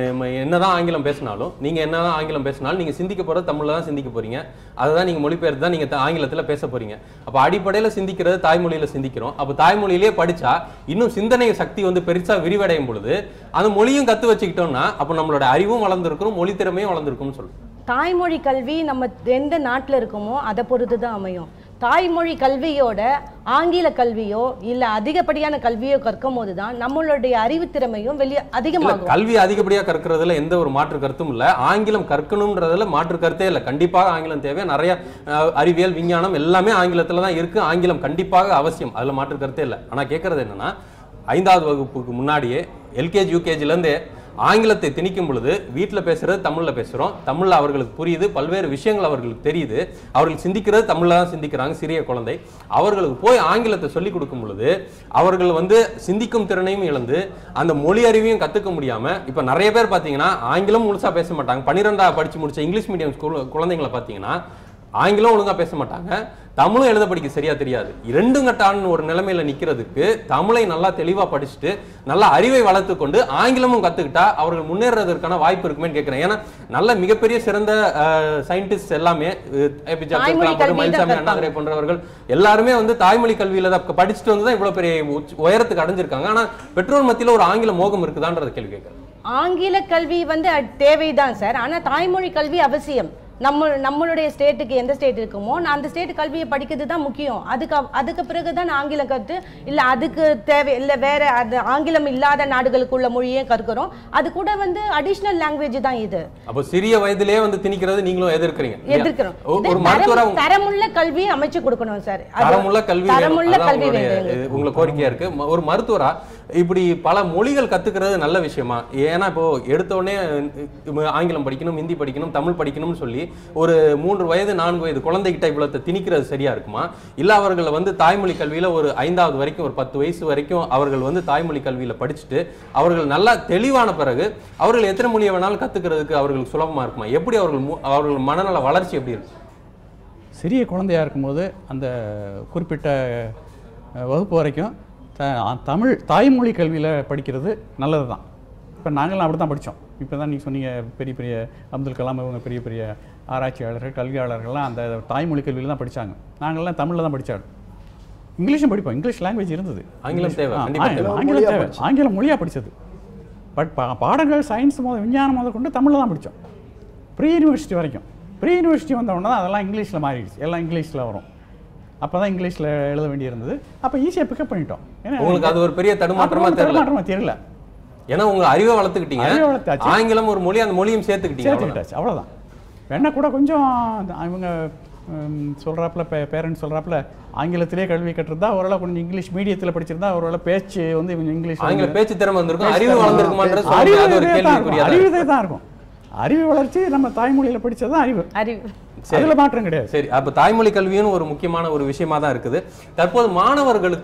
என்னதான் ஆங்கிலம் பேசினாலும், நீங்க என்னதான் ஆங்கிலம் பேசினாலும், நீங்க சிந்திக்க போறது தமிழ்ல தான் சிந்திக்க போறீங்க. அதுதான் நீங்க மொழிபெயர்த்து தான் நீங்க ஆங்கிலத்துல பேச போறீங்க. அப்ப அடிப்படையில சிந்திக்கிறது தாய்மொழியில சிந்திக்கிறோம். அப்ப தாய்மொழியிலேயே படிச்சா இன்னும் சிந்தனை சக்தி பெருசா விரிவடையும் பொழுது அந்த மொழியும் கத்து வச்சுக்கிட்டோம்னா அப்ப நம்மளோட அறிவும் வளர்ந்துருக்கும், மொழி திறமையும் வளர்ந்துருக்கும்னு சொல்றோம். தாய்மொழி கல்வி நம்ம எந்த நாட்டில் இருக்கோமோ அதை பொறுத்து தான் அமையும். தாய்மொழி கல்வியோட ஆங்கில கல்வியோ இல்ல அதிகப்படியான கல்வியோ கற்கும் போது தான் நம்மளுடைய அறிவு திறமையும் அதிகமாகும். கல்வி அதிகப்படியா கற்கிறதுல எந்த ஒரு மாற்று கருத்தும் இல்ல. ஆங்கிலம் கற்கணும்ன்றதுல மாற்று கருத்தே இல்லை. கண்டிப்பாக ஆங்கிலம் தேவை. நிறைய அறிவியல், விஞ்ஞானம் எல்லாமே ஆங்கிலத்துல தான் இருக்கு. ஆங்கிலம் கண்டிப்பாக அவசியம், அதுல மாற்று கருத்தே இல்லை. ஆனா கேட்கறது என்னன்னா, 5வது வகுப்புக்கு முன்னாடியே எல்கேஜி யூகேஜில இருந்தே ஆங்கிலத்தை திணிக்கும் பொழுது வீட்டில் பேசுறது தமிழ்ல பேசுறோம். தமிழ்ல அவர்களுக்கு புரியுது, பல்வேறு விஷயங்கள் அவர்களுக்கு தெரியுது. அவர்கள் சிந்திக்கிறது தமிழ்ல தான் சிந்திக்கிறாங்க. சிறிய குழந்தை அவர்களுக்கு போய் ஆங்கிலத்தை சொல்லிக் கொடுக்கும் பொழுது அவர்கள் சிந்திக்கும் திறனையும் இழந்து அந்த மொழி அறிவையும் கத்துக்க முடியாம இப்ப நிறைய பேர் பாத்தீங்கன்னா ஆங்கிலம் முழுசா பேச மாட்டாங்க. 12ஆவது படிச்சு முடிச்ச இங்கிலீஷ் மீடியம் ஸ்கூல் குழந்தைங்களை பாத்தீங்கன்னா ஆங்கிலம் ஒழுங்கா பேச மாட்டாங்க, தமிழும் எழுத படிக்க சரியா தெரியாது. 2 கட்டான ஒரு நிலைமையில நிக்கிறதுக்கு தமிழை நல்லா தெளிவா படிச்சுட்டு நல்ல அறிவை வளர்த்து கொண்டு ஆங்கிலமும் கத்துக்கிட்டா அவர்கள் முன்னேறதற்கான வாய்ப்பு இருக்குமே கேட்கிறேன். ஏன்னா நல்ல மிகப்பெரிய சிறந்த சயின்டிஸ்ட் எல்லாமே மயில்சாமி, அண்ணாதுரை போன்றவர்கள் எல்லாருமே தாய்மொழி கல்வியில படிச்சுட்டு வந்துதான் இவ்வளவு பெரிய உயரத்துக்கு அடைஞ்சிருக்காங்க. ஆனா பெற்றோர் மத்தியில ஒரு ஆங்கில மோகம் இருக்குதான்றத கேள்வி கேட்கிறேன். ஆங்கில கல்வி தேவைதான் சார். ஆனா தாய்மொழி கல்வி அவசியம். நம்மளுடைய ஸ்டேட்டுக்கு எந்த ஸ்டேட் இருக்குமோ அந்த ஸ்டேட் கல்வியை படிக்கிறது தான் முக்கியம். அதுக்கு பிறகுதான் ஆங்கிலம் கற்று இல்லை அதுக்கு தேவை இல்லை வேற அது ஆங்கிலம் இல்லாத நாடுகளுக்குள்ள மொழியே கற்கிறோம். அது கூட அடிஷனல் லாங்குவேஜ் தான் இது. அப்போ சிறிய வயதிலேயே திணிக்கிறது நீங்களும் எதிர்க்கிறோம். தரமுள்ள கல்வி அமைச்சு கொடுக்கணும் சார். தரமுள்ள கல்வி உங்களை கோரிக்கையா இருக்கு. ஒரு மருத்துவரா இப்படி பல மொழிகள் கத்துக்கிறது நல்ல விஷயமா? ஏன்னா இப்போ எடுத்த உடனே ஆங்கிலம் படிக்கணும், ஹிந்தி படிக்கணும், தமிழ் படிக்கணும்னு சொல்லி ஒரு 3 வயது 4 வயது குழந்தைகிட்ட இவ்வளவு திணிக்கிறது சரியா இருக்குமா? இல்ல அவர்கள் தாய்மொழி கல்வியில ஒரு 5வது வரைக்கும் ஒரு 10 வயசு வரைக்கும் அவர்கள் தாய்மொழி கல்வியில படிச்சுட்டு அவர்கள் நல்லா தெளிவான பிறகு அவர்கள் எத்தனை மொழியை வேணாலும் கத்துக்கிறதுக்கு அவர்களுக்கு சுலபமா இருக்குமா? எப்படி அவர்கள் மனநல வளர்ச்சி எப்படி இருக்கும்? சிறிய குழந்தையா இருக்கும்போது அந்த குறிப்பிட்ட வகுப்பு வரைக்கும் தாய்மொழி கல்வியில் படிக்கிறது நல்லது தான். இப்போ நாங்களாம் அப்படி தான் படித்தோம். இப்போ தான் நீங்கள் சொன்னீங்க பெரிய பெரிய அப்துல் கலாம் இவங்க பெரிய பெரிய ஆராய்ச்சியாளர்கள், கல்வியாளர்கள்லாம் அந்த தாய்மொழி கல்வியில் தான் படித்தாங்க. நாங்கள்லாம் தமிழில் தான் படித்தாங்க. இங்கிலீஷும் படிப்போம். இங்கிலீஷ் லாங்குவேஜ் இருந்தது. ஆங்கிலம் தேவை. ஆங்கிலம் மொழியாக படித்தது. பட் பாடங்கள் சயின்ஸ் விஞ்ஞானம் கொண்டு தமிழில் தான் படித்தோம். ப்ரீ யூனிவர்சிட்டி வரைக்கும். ப்ரீ யூனிவர்சிட்டி வந்தவுடனே தான் அதெல்லாம் இங்கிலீஷில் மாறிடுச்சு. எல்லாம் இங்கிலீஷில் வரும். அப்போ தான் இங்கிலீஷில் எழுத வேண்டியிருந்தது. அப்போ ஈஸியாக பிக்கப் பண்ணிட்டோம். ஏன்னா உங்களுக்கு அது ஒரு பெரிய தடுமாற்றமாக தெரியல. ஏன்னா உங்கள் அறிவை வளர்த்துக்கிட்டீங்க. ஆங்கிலம் ஒரு மொழி, அந்த மொழியும் சேர்த்துக்கிட்டாச்சு. அவ்வளோதான். வேணா கூட கொஞ்சம் இவங்க சொல்கிறாப்புல பேரண்ட்ஸ் சொல்கிறாப்புல ஆங்கிலத்திலே கல்வி கற்றுருந்தா ஓரளவு கொஞ்சம் இங்கிலீஷ் மீடியத்தில் படிச்சிருந்தா ஓரளவு பேச்சு இவங்க இங்கிலீஷ் ஆங்கில பேச்சு திறமை வந்திருக்கும். அறிவு வளர்ந்துருக்குமான்றது அறிவே தான் இருக்கும். அறிவு வளர்ச்சி நம்ம தாய்மொழியில் படித்தது தான் அறிவு. அதுல மாற்றம் கிடையாது. சரி, அப்ப தாய்மொழி கல்வியும் ஒரு முக்கியமான ஒரு விஷயமா தான் இருக்குது. தற்போது மாணவர்கள்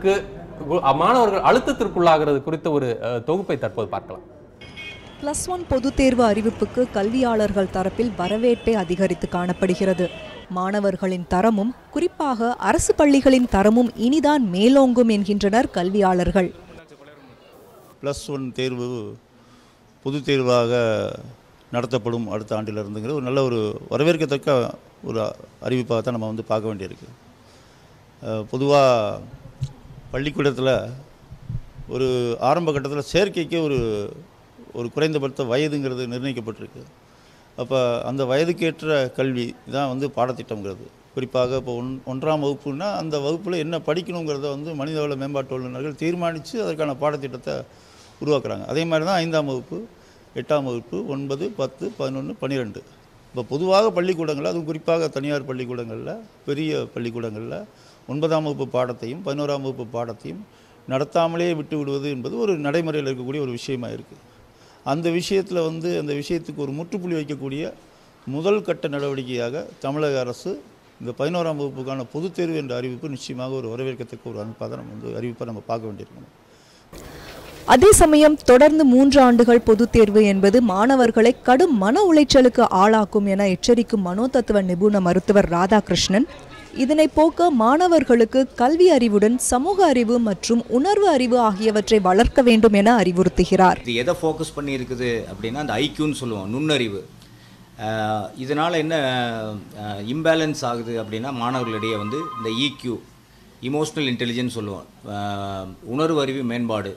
அழுத்தத்திற்குள்ளாகிறது குறித்த ஒரு தொகுப்பை தற்போது பார்க்கலாம். +1 பொதுத் தேர்வு அறிவிப்புக்கு கல்வியாளர்கள் தரப்பில் வரவேற்பே அதிகரித்து காணப்படுகிறது. மாணவர்களின் தரமும் குறிப்பாக அரசு பள்ளிகளின் தரமும் இனிதான் மேலோங்கும் என்கின்றனர் கல்வியாளர்கள். +1 தேர்வு பொதுத் தேர்வாக நடத்தப்படும் அடுத்த ஆண்டிலிருந்துங்கிற ஒரு நல்ல ஒரு வரவேற்கத்தக்க ஒரு அறிவிப்பாக தான் நம்ம வந்து பார்க்க வேண்டியிருக்கு. பொதுவாக பள்ளிக்கூடத்தில் ஒரு ஆரம்ப கட்டத்தில் சேர்க்கைக்கு ஒரு குறைந்தபட்ச வயதுங்கிறது நிர்ணயிக்கப்பட்டிருக்கு. அப்போ அந்த வயதுக்கேற்ற கல்வி தான் வந்து பாடத்திட்டங்கிறது. குறிப்பாக இப்போ 1ஆம் வகுப்புன்னா அந்த வகுப்பில் என்ன படிக்கணுங்கிறத வந்து மனிதவள மேம்பாட்டு வல்லுநர்கள் தீர்மானித்து அதற்கான பாடத்திட்டத்தை உருவாக்குறாங்க. அதே மாதிரி தான் 5ஆம் வகுப்பு, 8ஆம் வகுப்பு, 9, 10, 11, 12. இப்போ பொதுவாக பள்ளிக்கூடங்களில், அதுவும் குறிப்பாக தனியார் பள்ளிக்கூடங்களில், பெரிய பள்ளிக்கூடங்களில் 9ஆம் வகுப்பு பாடத்தையும் 11ஆம் வகுப்பு பாடத்தையும் நடத்தாமலே விட்டு விடுவது என்பது ஒரு நடைமுறையில் இருக்கக்கூடிய ஒரு விஷயமாக இருக்குது. அந்த விஷயத்தில் வந்து அந்த விஷயத்துக்கு ஒரு முற்றுப்புள்ளி வைக்கக்கூடிய முதல் கட்ட நடவடிக்கையாக தமிழக அரசு இந்த 11ஆம் வகுப்புக்கான பொதுத் தேர்வு என்ற அறிவிப்பு நிச்சயமாக ஒரு வரவேற்கத்தக்க ஒரு அமைப்பாக தான் நம்ம வந்து அறிவிப்பை நம்ம பார்க்க வேண்டியிருக்கணும். அதே சமயம் தொடர்ந்து 3 ஆண்டுகள் பொதுத் தேர்வு என்பது மாணவர்களை கடும் மன உளைச்சலுக்கு ஆளாக்கும் என எச்சரிக்கும் மனோதத்துவ நிபுண மருத்துவர் ராதாகிருஷ்ணன், இதனை போக்க மாணவர்களுக்கு கல்வி அறிவுடன் சமூக அறிவு மற்றும் உணர்வு அறிவு ஆகியவற்றை வளர்க்க வேண்டும் என அறிவுறுத்துகிறார். இது எதை ஃபோக்கஸ் பண்ணி இருக்குது அப்படின்னா அந்த ஐக்யூன்னு சொல்லுவோம், நுண்ணறிவு. இதனால் என்ன இம்பேலன்ஸ் ஆகுது அப்படின்னா மாணவர்களிடையே வந்து இந்த இக்யூ, இமோஷ்னல் இன்டெலிஜென்ஸ் சொல்லுவோம், உணர்வு அறிவு மேம்பாடு,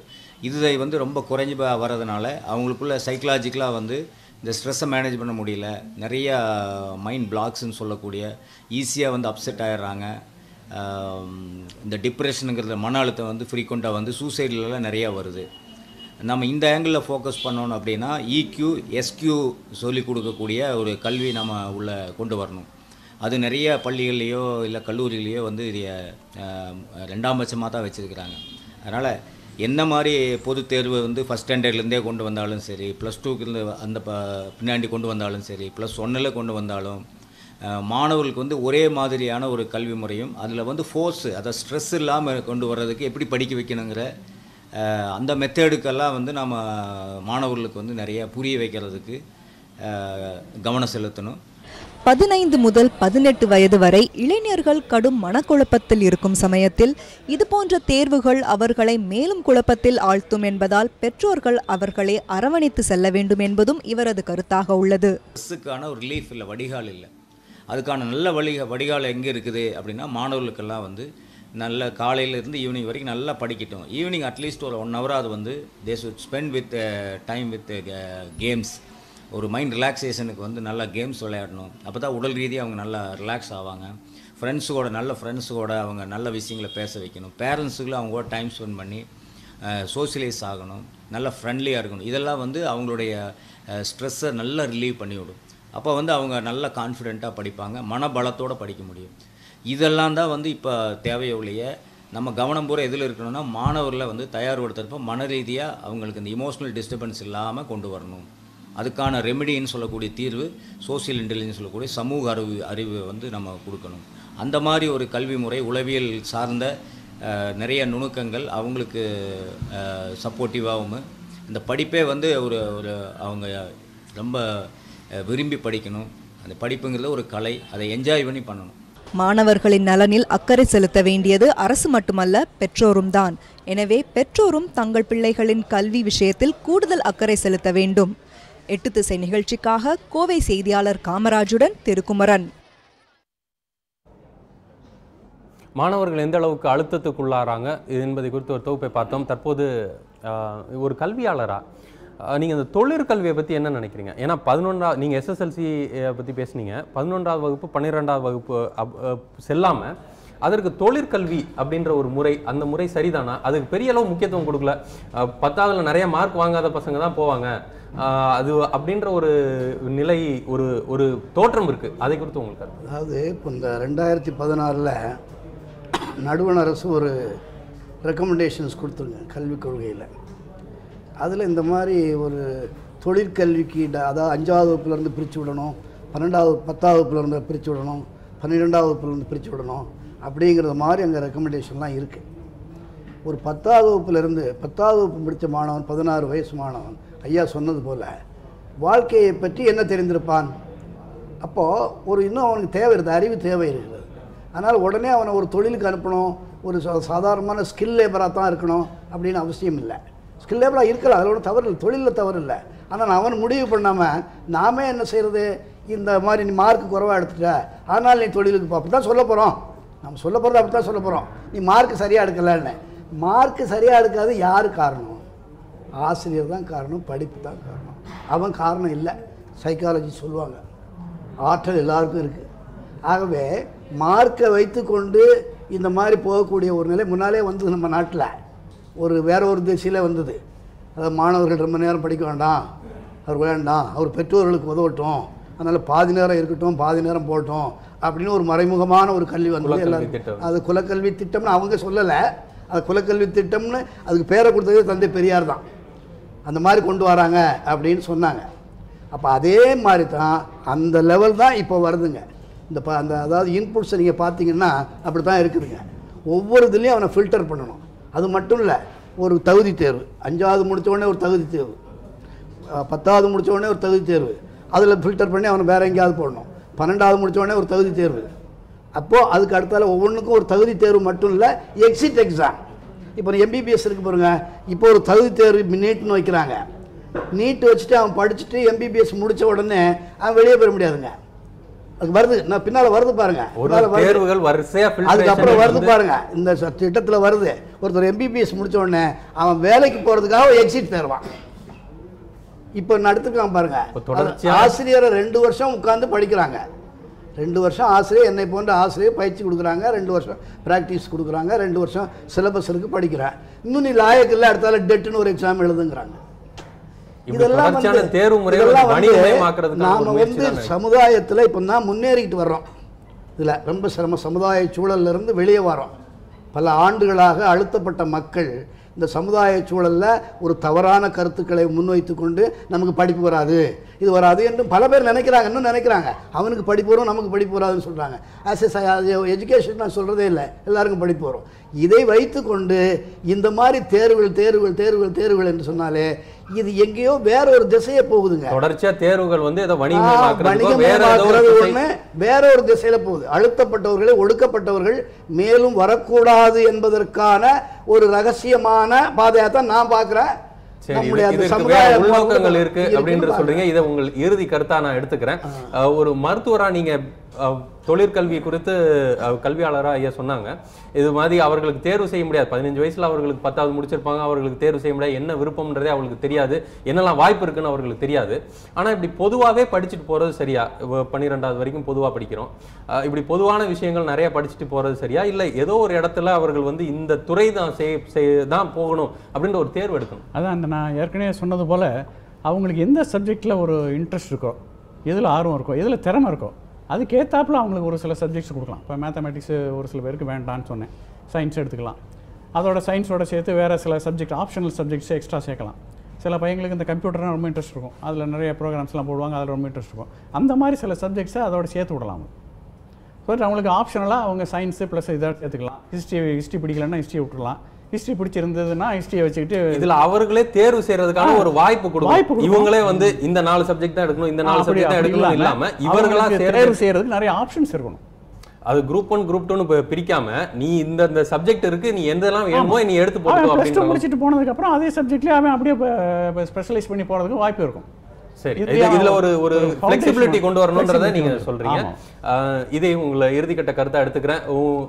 இதை வந்து ரொம்ப குறைஞ்சி வர்றதுனால அவங்களுக்குள்ள சைக்கலாஜிக்கலாக வந்து இந்த ஸ்ட்ரெஸ்ஸை மேனேஜ் பண்ண முடியல, நிறைய மைண்ட் பிளாக்ஸ்ன்னு சொல்லக்கூடிய ஈஸியாக வந்து அப்செட் ஆகிடுறாங்க. இந்த டிப்ரெஷனுங்கிறத மன அழுத்தம் வந்து ஃப்ரீக்வெண்ட்டாக வந்து சூசைட்லலாம் நிறையா வருது. நம்ம இந்த ஆங்கிளில் ஃபோக்கஸ் பண்ணணும் அப்படின்னா இக்யூ, எஸ்கியூ சொல்லிக் கொடுக்கக்கூடிய ஒரு கல்வி நம்ம உள்ளே கொண்டு வரணும். அது நிறைய பள்ளிகள்லேயோ இல்லை கல்லூரிகளையோ வந்து இது 2ஆம் பட்சமாக தான் வச்சுருக்கிறாங்க. அதனால் என்ன மாதிரி பொதுத் தேர்வு வந்து ஃபஸ்ட் ஸ்டாண்டர்ட்லேருந்தே கொண்டு வந்தாலும் சரி, +2 அந்த பின்னாடி கொண்டு வந்தாலும் சரி, +1 கொண்டு வந்தாலும் மாணவர்களுக்கு வந்து ஒரே மாதிரியான ஒரு கல்வி முறையும் அதில் வந்து ஃபோர்ஸு, அதை ஸ்ட்ரெஸ் இல்லாமல் கொண்டு வர்றதுக்கு எப்படி படிக்க வைக்கணுங்கிற அந்த மெத்தேடுக்கெல்லாம் வந்து நம்ம மாணவர்களுக்கு வந்து நிறைய புரிய வைக்கிறதுக்கு கவனம் செலுத்தணும். 15 முதல் 18 வயது வரை இளைஞர்கள் கடும் மனக்குழப்பத்தில் இருக்கும் சமயத்தில் இதுபோன்ற தேர்வுகள் அவர்களை மேலும் குழப்பத்தில் ஆழ்த்தும் என்பதால் பெற்றோர்கள் அவர்களை அரவணைத்து செல்ல வேண்டும் என்பதும் இவரது கருத்தாக உள்ளது. ஸ்ட்ரெஸ்ஸுக்கான ஒரு ரிலீஃப் இல்லை, வடிகால் இல்லை. அதுக்கான நல்ல வடிகால் எங்கே இருக்குது அப்படின்னா மாணவர்களுக்கெல்லாம் வந்து நல்ல காலையிலேருந்து ஈவினிங் வரைக்கும் நல்லா படிக்கட்டும். ஈவினிங் அட்லீஸ்ட் ஒரு 1 hour அது வந்து they should spend with time with games. ஒரு மைண்ட் ரிலாக்ஸேஷனுக்கு வந்து நல்லா கேம்ஸ் விளையாடணும். அப்போ தான் உடல் ரீதியாக அவங்க நல்லா ரிலாக்ஸ் ஆவாங்க. நல்ல ஃப்ரெண்ட்ஸுக்கூட அவங்க நல்ல விஷயங்களை பேச வைக்கணும். பேரண்ட்ஸுக்குள்ள அவங்க கூட டைம் ஸ்பெண்ட் பண்ணி சோஷியலைஸ் ஆகணும், நல்லா ஃப்ரெண்ட்லியாக இருக்கணும். இதெல்லாம் வந்து அவங்களுடைய ஸ்ட்ரெஸ்ஸை நல்லா ரிலீவ் பண்ணிவிடும். அப்போ வந்து அவங்க நல்ல கான்ஃபிடெண்ட்டாக படிப்பாங்க, மனபலத்தோடு படிக்க முடியும். இதெல்லாம் தான் வந்து இப்போ தேவையுடைய நம்ம கவனம் பூரா எதில் இருக்கணும்னா மாணவர்களை வந்து தயார்படுத்துறப்போ மன ரீதியாக அவங்களுக்கு இந்த இமோஷ்னல் டிஸ்டர்பன்ஸ் இல்லாமல் கொண்டு வரணும். அதுக்கான ரெமெடின்னு சொல்லக்கூடிய தீர்வு சோசியல் இன்டெலிஜென்ஸ் சொல்லக்கூடிய சமூக அறிவு வந்து நம்ம கொடுக்கணும். அந்த மாதிரி ஒரு கல்வி முறை உளவியல் சார்ந்த நிறைய நுணுக்கங்கள் அவங்களுக்கு சப்போர்ட்டிவாகவும், இந்த படிப்பே வந்து ஒரு அவங்க ரொம்ப விரும்பி படிக்கணும். அந்த படிப்புங்கிறது ஒரு கலை, அதை என்ஜாய் பண்ணி பண்ணணும். மாணவர்களின் நலனில் அக்கறை செலுத்த வேண்டியது அரசு மட்டுமல்ல, பெற்றோரும் தான். எனவே பெற்றோரும் தங்கள் பிள்ளைகளின் கல்வி விஷயத்தில் கூடுதல் அக்கறை செலுத்த வேண்டும். 8 திசை நிகழ்ச்சிக்காக கோவை செய்தியாளர் காமராஜுடன் திருக்குமரன். மாணவர்கள் எந்த அளவுக்கு அழுத்தத்துக்குள்ளாராங்க என்பதை குறித்து ஒரு தொகுப்பை பார்த்தோம். தற்போது ஒரு கல்வியாளராக நீங்கள் இந்த தொழிற்கல்வியை பற்றி என்ன நினைக்கிறீங்க? ஏன்னா 11ஆவது நீங்கள் SSLC பற்றி பேசுனீங்க, 11ஆவது வகுப்பு 12ஆவது வகுப்பு செல்லாமல் அதற்கு தொழிற்கல்வி அப்படின்ற ஒரு முறை, அந்த முறை சரிதானா? அதுக்கு பெரிய அளவு முக்கியத்துவம் கொடுக்கல. 10ஆவதுல நிறைய மார்க் வாங்காத பசங்க தான் போவாங்க, அது அப்படின்ற ஒரு நிலை ஒரு தோற்றம் இருக்குது. அதை குறித்து உங்களுக்கு? அதாவது இப்போ இந்த 2016 நடுவண் அரசு ஒரு ரெக்கமெண்டேஷன்ஸ் கொடுத்துருங்க கல்விக் கொள்கையில். அதில் இந்த மாதிரி ஒரு தொழிற்கல்விக்கு அதாவது 5ஆவது வகுப்புலேருந்து பிரித்து விடணும், 10ஆவது வகுப்புலேருந்து பிரித்து விடணும், 12ஆவது வகுப்புலேருந்து பிரித்து விடணும் அப்படிங்கிறது மாதிரி அங்கே ரெக்கமெண்டேஷன்லாம் இருக்குது. ஒரு 10ஆவது வகுப்பு முடித்த மாணவன், 16 வயசு மாணவன் ஐயா சொன்னது போல் வாழ்க்கையை பற்றி என்ன தெரிந்திருப்பான்? அப்போது இன்னும் அவனுக்கு தேவை இருக்குது, அறிவு தேவை இருக்குது. அதனால் உடனே அவனை ஒரு தொழிலுக்கு அனுப்பணும், ஒரு சாதாரணமான ஸ்கில் லேபராக தான் இருக்கணும் அப்படின்னு அவசியம் இல்லை. ஸ்கில் லேபராக இருக்கலாம், அதில் ஒன்றும் தவறு இல்லை, தொழிலில் தவறு இல்லை. ஆனால் அவன் முடிவு பண்ணாமல் நாமே என்ன செய்கிறது, இந்த மாதிரி நீ மார்க் குறைவாக எடுத்துட்ட அதனால் நீ தொழிலுக்கு அப்படி தான் சொல்ல போகிறோம். நம்ம சொல்ல போகிறது அப்படி தான் சொல்ல போகிறோம். நீ மார்க் சரியாக எடுக்கலன்னு. மார்க் சரியாக எடுக்காது யார் காரணம்? ஆசிரியர் தான் காரணம், படிப்பு தான் காரணம். அவன் காரணம் இல்லை. சைக்காலஜி சொல்லுவாங்க ஆற்றல் எல்லாருக்கும் இருக்குது. ஆகவே மார்க்கை வைத்து கொண்டு இந்த மாதிரி போகக்கூடிய ஒரு நிலை முன்னாலே வந்தது நம்ம நாட்டில். வேற ஒரு திசையில் வந்தது. அதாவது மாணவர்கள் ரொம்ப நேரம் படிக்க வேண்டாம், அவர் வேண்டாம், அவர் பெற்றோர்களுக்கு உதவட்டும், அதனால் பாதி நேரம் இருக்கட்டும், பாதி நேரம் போகட்டும் அப்படின்னு ஒரு மறைமுகமான ஒரு கல்வி வந்தது. எல்லாரும் அது குலக்கல்வி திட்டம்னு அவங்க சொல்லலை. அது குலக்கல்வி திட்டம்னு அதுக்கு பேரை கொடுத்ததே தந்தை பெரியார் தான். அந்த மாதிரி கொண்டு வராங்க அப்படின்னு சொன்னாங்க. அப்போ அதே மாதிரி தான் அந்த லெவல் தான் இப்போ வருதுங்க. அந்த அதாவது இன்புட்ஸை நீங்கள் பார்த்தீங்கன்னா அப்படி தான் இருக்குதுங்க. ஒவ்வொரு இதுலேயும் அவனை ஃபில்டர் பண்ணணும். அது மட்டும் இல்லை, ஒரு தகுதி தேர்வு, 5வது முடித்த உடனே ஒரு தகுதி தேர்வு, 10வது முடித்த உடனே ஒரு தகுதி தேர்வு, அதில் ஃபில்டர் பண்ணி அவனை வேறு எங்கேயாவது போடணும். 12வது முடித்த உடனே ஒரு தகுதி தேர்வு. அப்போது அதுக்கு அடுத்தால ஒவ்வொன்றுக்கும் ஒரு தகுதி தேர்வு மட்டும் இல்லை, எக்ஸிட் எக்ஸாம். இப்போ எம்பிபிஎஸ் இருக்கு பாருங்க, இப்போ ஒரு தகுதி தேர்வு நீட்னு வைக்கிறாங்க. நீட்டு வச்சுட்டு அவன் படிச்சுட்டு எம்பிபிஎஸ் முடித்த உடனே அவன் வெளியே பெற முடியாதுங்க. அது வருது, நான் பின்னால் வருது பாருங்க, அதுக்கப்புறம் வருது பாருங்க, இந்த திட்டத்தில் வருது. ஒருத்தர் எம்பிபிஎஸ் முடித்த உடனே அவன் வேலைக்கு போகிறதுக்காக எக்ஸிட் தேர்வான். இப்போ நடத்துக்கலாம் பாருங்க. ஆசிரியரை 2 வருஷம் உட்காந்து படிக்கிறாங்க. 2 வருஷம் ஆசிரியர், என்னை போன்ற ஆசிரியர் பயிற்சி கொடுக்குறாங்க, 2 வருஷம் ப்ராக்டிஸ் கொடுக்குறாங்க, 2 வருஷம் சிலபஸ் இருக்குது படிக்கிறேன். இன்னும் நீ லாயக்கு இல்லை, அடுத்தால டெட்டுன்னு ஒரு எக்ஸாம் எழுதுங்கிறாங்க. இதெல்லாம் நாம சமுதாயத்தில் இப்போ தான் முன்னேறிக்கிட்டு வர்றோம். இதில் ரொம்ப சமுதாய சூழல்ல இருந்து வெளியே வரோம். பல ஆண்டுகளாக அழுத்தப்பட்ட மக்கள் இந்த சமுதாய சூழலில் ஒரு தவறான கருத்துக்களை முன்வைத்து கொண்டு நமக்கு படிப்பு வராது, இது வராது என்று பல பேர் நினைக்கிறாங்க. இன்னும் நினைக்கிறாங்க அவனுக்கு படிப்பு வரும், நமக்கு படிப்பு வராதுன்னு சொல்கிறாங்க. எஜுகேஷன் நான் சொல்கிறதே இல்லை, எல்லாருக்கும் படிப்பு வரும். இதை வைத்து கொண்டு இந்த மாதிரி தேர்வுகள் என்று சொன்னாலே இது எங்கேயோ வேற ஒரு திசையை போகுதுங்க. தொடர்ச்சியா தேர்வுகள் வேற ஒரு திசையில போகுது. அழுத்தப்பட்டவர்களை, ஒடுக்கப்பட்டவர்கள் மேலும் வரக்கூடாது என்பதற்கான ஒரு ரகசியமான பாதையாக தான் நான் பார்க்கிறேன். உள்நோக்கங்கள் இருக்கு அப்படின்னு சொல்றீங்க. இதை உங்கள் இறுதி கருத்தா நான் எடுத்துக்கிறேன். ஒரு மருத்துவரா நீங்க தொழிற்கல்வி குறித்து கல்வியாளராக ஐயா சொன்னாங்க. இது மாதிரி அவர்களுக்கு தேர்வு செய்ய முடியாது. 15 வயசுல அவர்களுக்கு 10வது முடிச்சிருப்பாங்க, அவர்களுக்கு தேர்வு செய்ய முடியாது. என்ன விருப்பம்ன்றதே அவங்களுக்கு தெரியாது, என்னெல்லாம் வாய்ப்பு இருக்குன்னு அவர்களுக்கு தெரியாது. ஆனால் இப்படி பொதுவாகவே படிச்சுட்டு போகிறது சரியா? 12வது வரைக்கும் பொதுவாக படிக்கிறோம். இப்படி பொதுவான விஷயங்கள் நிறைய படிச்சுட்டு போகிறது சரியா, இல்லை ஏதோ ஒரு இடத்துல அவர்கள் வந்து இந்த துறை தான் தான் போகணும் அப்படின்ற ஒரு தேர்வு எடுக்கணும்? அதான் அந்த நான் ஏற்கனவே சொன்னது போல் அவங்களுக்கு எந்த சப்ஜெக்டில் ஒரு இன்ட்ரெஸ்ட் இருக்கோ, எதில் ஆர்வம் இருக்கோ, எதில் திறமை இருக்கோ, அதுக்கேற்றாப்புல அவங்களுக்கு ஒரு சில சப்ஜெக்ட்ஸ் கொடுக்கலாம். இப்போ மேத்தமெட்டிக்ஸ் ஒரு சில பேருக்கு வேண்டான்னு சொன்னேன், சயின்ஸ் எடுத்துக்கலாம். அதோட சயின்ஸோட சேர்த்து வேறு சில சப்ஜெக்ட், ஆப்ஷனல் சப்ஜெக்ட்ஸை எக்ஸ்ட்ரா சேர்க்கலாம். சில பையங்களுக்கு இந்த கம்ப்யூட்டர்னால் ரொம்ப இன்ட்ரெஸ்ட் இருக்கும், அதில் நிறைய ப்ரோக்ராம்ஸ்லாம் போடுவாங்க, அதில் ரொம்ப இன்ட்ரெஸ்ட் இருக்கும். அந்த மாதிரி சில சப்ஜெக்ட்ஸை அதோட சேர்த்து விடலாம். ஸோ அவங்களுக்கு ஆப்ஷனலாக அவங்க சயின்ஸு ப்ளஸ் இதை சேர்த்துக்கலாம். ஹிஸ்ட்ரி பிடிக்கலன்னா ஹிஸ்ட்ரி விட்டுக்கலாம். ஹிஸ்ட்ரி பிடிச்சிருந்ததுன்னா ஹிஸ்ட்ரியை வச்சுக்கிட்டு இதில் அவர்களே தேர்வு செய்யறதுக்கான ஒரு வாய்ப்பு கொடுக்கும். இவங்களே வந்து இந்த 4 சப்ஜெக்ட் தான் எடுக்கணும், இந்த 4 சப்ஜெக்ட் தான் எடுக்கணும் இல்லாம இவர்களா தேர்வு செய்யறதுக்கு நிறைய ஆப்ஷன்ஸ் இருக்கணும். அது குரூப் 1 குரூப் 2னு பிரிக்காம நீ இந்த சப்ஜெக்ட் இருக்கு, நீ எந்தெல்லாம் வேணுமோ நீ எடுத்து போட்டுக்கோ அப்படின்னு முடிச்சிட்டு போனதுக்கு அப்புறம் அதே சப்ஜெக்ட்லயே அவன் அப்படியே ஸ்பெஷலைஸ் பண்ணி போறதுக்கு வாய்ப்பு இருக்கும். சரி, இதுல ஒரு ஃப்ளெக்சிபிலிட்டி கொண்டு வரணும்ன்றதை நீங்க சொல்றீங்க. இதை உங்களை இறுதிக்கட்ட கருத்தை எடுத்துக்கிறேன்.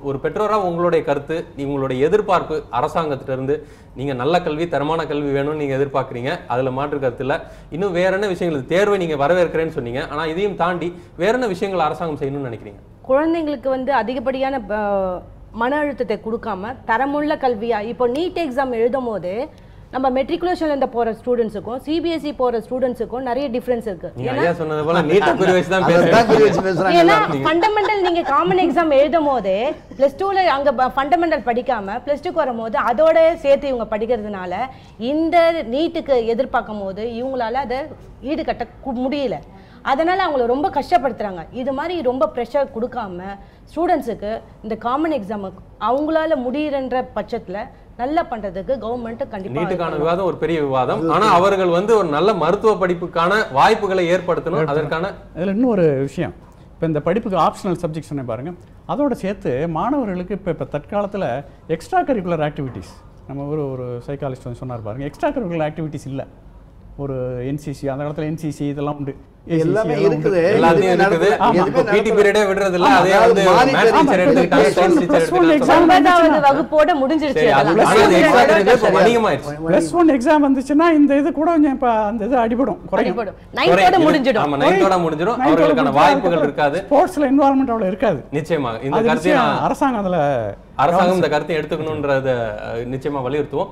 ஒரு பெற்றோரா உங்களுடைய கருத்து, உங்களுடைய எதிர்பார்ப்பு அரசாங்கத்திட்ட இருந்து நீங்க நல்ல கல்வி, தரமான கல்வி வேணும்னு நீங்க எதிர்பார்க்குறீங்க, அதுல மாற்று கருத்து இல்லை. இன்னும் வேற என்ன விஷயங்கள் தேர்வை நீங்க வரவேற்கிறேன்னு சொன்னீங்க, ஆனா இதையும் தாண்டி வேற என்ன விஷயங்கள் அரசாங்கம் செய்யணும்னு நினைக்கிறீங்க? குழந்தைங்களுக்கு வந்து அதிகப்படியான மன அழுத்தத்தை கொடுக்காம தரமுள்ள கல்வியா, இப்போ நீட் எக்ஸாம் எழுதும் போது நம்ம மெட்ரிகுலேஷன்ல இருந்து போற ஸ்டூடெண்ட்ஸுக்கும் சிபிஎஸ்இ போற ஸ்டூடெண்ட்ஸுக்கும் நிறைய டிஃபரன்ஸ் இருக்கு. ஏன்னா ஃபண்டமெண்டல் நீங்க காமன் எக்ஸாம் எழுதும் போது +2ல அங்க ஃபண்டமெண்டல் படிக்காம +2க்கு வரும்போது அதோட சேர்த்து இவங்க படிக்கிறதுனால இந்த நீட்டுக்கு எதிர்பார்க்கும் போது இவங்களால அதை ஈடுகட்ட முடியல. அதனால அவங்கள ரொம்ப கஷ்டப்படுத்துறாங்க. இது மாதிரி ரொம்ப ப்ரெஷர் கொடுக்காம ஸ்டூடெண்ட்ஸுக்கு இந்த காமன் எக்ஸாம் அவங்களால முடியறன்ற பட்சத்துல நல்லா பண்றதுக்கு கவர்மெண்ட் கண்டிப்பா. நீட்டுக்கான விவாதம் ஒரு பெரிய விவாதம். ஆனா அவர்கள் வந்து ஒரு நல்ல மருத்துவ படிப்புக்கான வாய்ப்புகளை ஏற்படுத்தணும். அதற்கான இதுல இன்னும் ஒரு விஷயம், இப்போ இந்த படிப்புக்கு ஆப்ஷனல் சப்ஜெக்ட்ஸ் சொன்ன பாருங்க, அதோட சேர்த்து மாணவர்களுக்கு இப்போ தற்காலத்தில் எக்ஸ்ட்ரா கரிக்குலர் ஆக்டிவிட்டீஸ், நம்ம ஒரு சைக்காலஜிஸ்ட் வந்து சொன்னார் பாருங்க, எக்ஸ்ட்ரா கரிக்குலர் ஆக்டிவிட்டீஸ் இல்லை. ஒரு என்சிசி, அந்த காலத்தில் என்சிசி இதெல்லாம் உண்டு. எல்லாமே இருக்குது. எல்லாத்தையும் இருக்குது. இப்போ பிடி பீரியடே விடுறது இல்ல. அதே வந்து மேத்ஸ் டீச்சர் எடுத்துக்கிட்டாங்க, சயின்ஸ் டீச்சர் எடுத்துக்கிட்டாங்க. 9வது வகுப்போட முடிஞ்சிருச்சு. ப்ளஸ் 1 எக்ஸாம் வந்துச்சுன்னா இந்த இது கூட கொஞ்சம் இப்போ அந்த இது அடிபடும், குறையும். 9th முடிஞ்சிடும். ஆமா 9th முடிஞ்சிடும். அவர்களுக்கான வாய்ப்புகள் இருக்காது. ஸ்போர்ட்ஸ்ல இன்வால்வ்மென்ட் அவ்வளவு இருக்காது. நிச்சயமா இந்த கருத்தை அரசாங்கம் இந்த கருத்தை எடுத்துக்கணும்ன்றத நிச்சயமா வலியுறுத்துவோம்.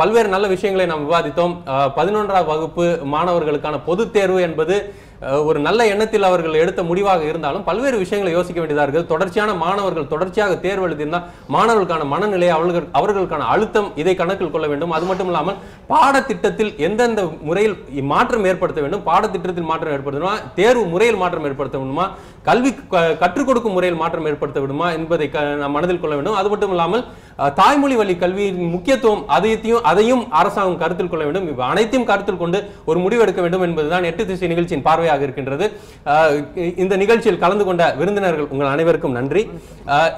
பல்வேறு நல்ல விஷயங்களை நாம் விவாதித்தோம். 11ஆம் வகுப்பு மாணவர்களுக்கான பொதுத் தேர்வு என்பது ஒரு நல்ல எண்ணத்தில் அவர்கள் எடுத்த முடிவாக இருந்தாலும் பல்வேறு விஷயங்களை யோசிக்க வேண்டியதாக இருக்குது. தொடர்ச்சியான மாணவர்கள் தொடர்ச்சியாக தேர்வு எழுதியிருந்தால் மாணவர்களுக்கான மனநிலை, அவர்களுக்கான அழுத்தம், இதை கணக்கில் கொள்ள வேண்டும். அது மட்டும் இல்லாமல் பாடத்திட்டத்தில் எந்தெந்த முறையில் மாற்றம் ஏற்படுத்த வேண்டும், பாடத்திட்டத்தில் மாற்றம் ஏற்படுத்தணுமா, தேர்வு முறையில் மாற்றம் ஏற்படுத்த வேண்டுமா, கல்வி கற்றுக் கொடுக்கும் முறையில் மாற்றம் ஏற்படுத்த விடுமா என்பதை நாம் மனதில் கொள்ள வேண்டும். அது மட்டும் இல்லாமல் தாய்மொழி வழி கல்வியின் முக்கியத்துவம் அதையும் அரசாங்கம் கருத்தில் கொள்ள வேண்டும். அனைத்தையும் கருத்தில் கொண்டு ஒரு முடிவு எடுக்க வேண்டும் என்பதுதான் 8 திசை நிகழ்ச்சியின் பார்வையாக இருக்கின்றது. இந்த நிகழ்ச்சியில் கலந்து கொண்ட விருந்தினர்கள் உங்கள் அனைவருக்கும் நன்றி.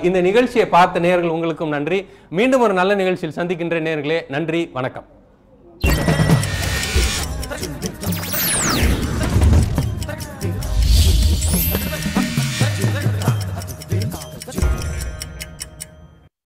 இந்த நிகழ்ச்சியை பார்த்த நேயர்கள் உங்களுக்கும் நன்றி. மீண்டும் ஒரு நல்ல நிகழ்ச்சியில் சந்திக்கின்ற நேயர்களே, நன்றி, வணக்கம்.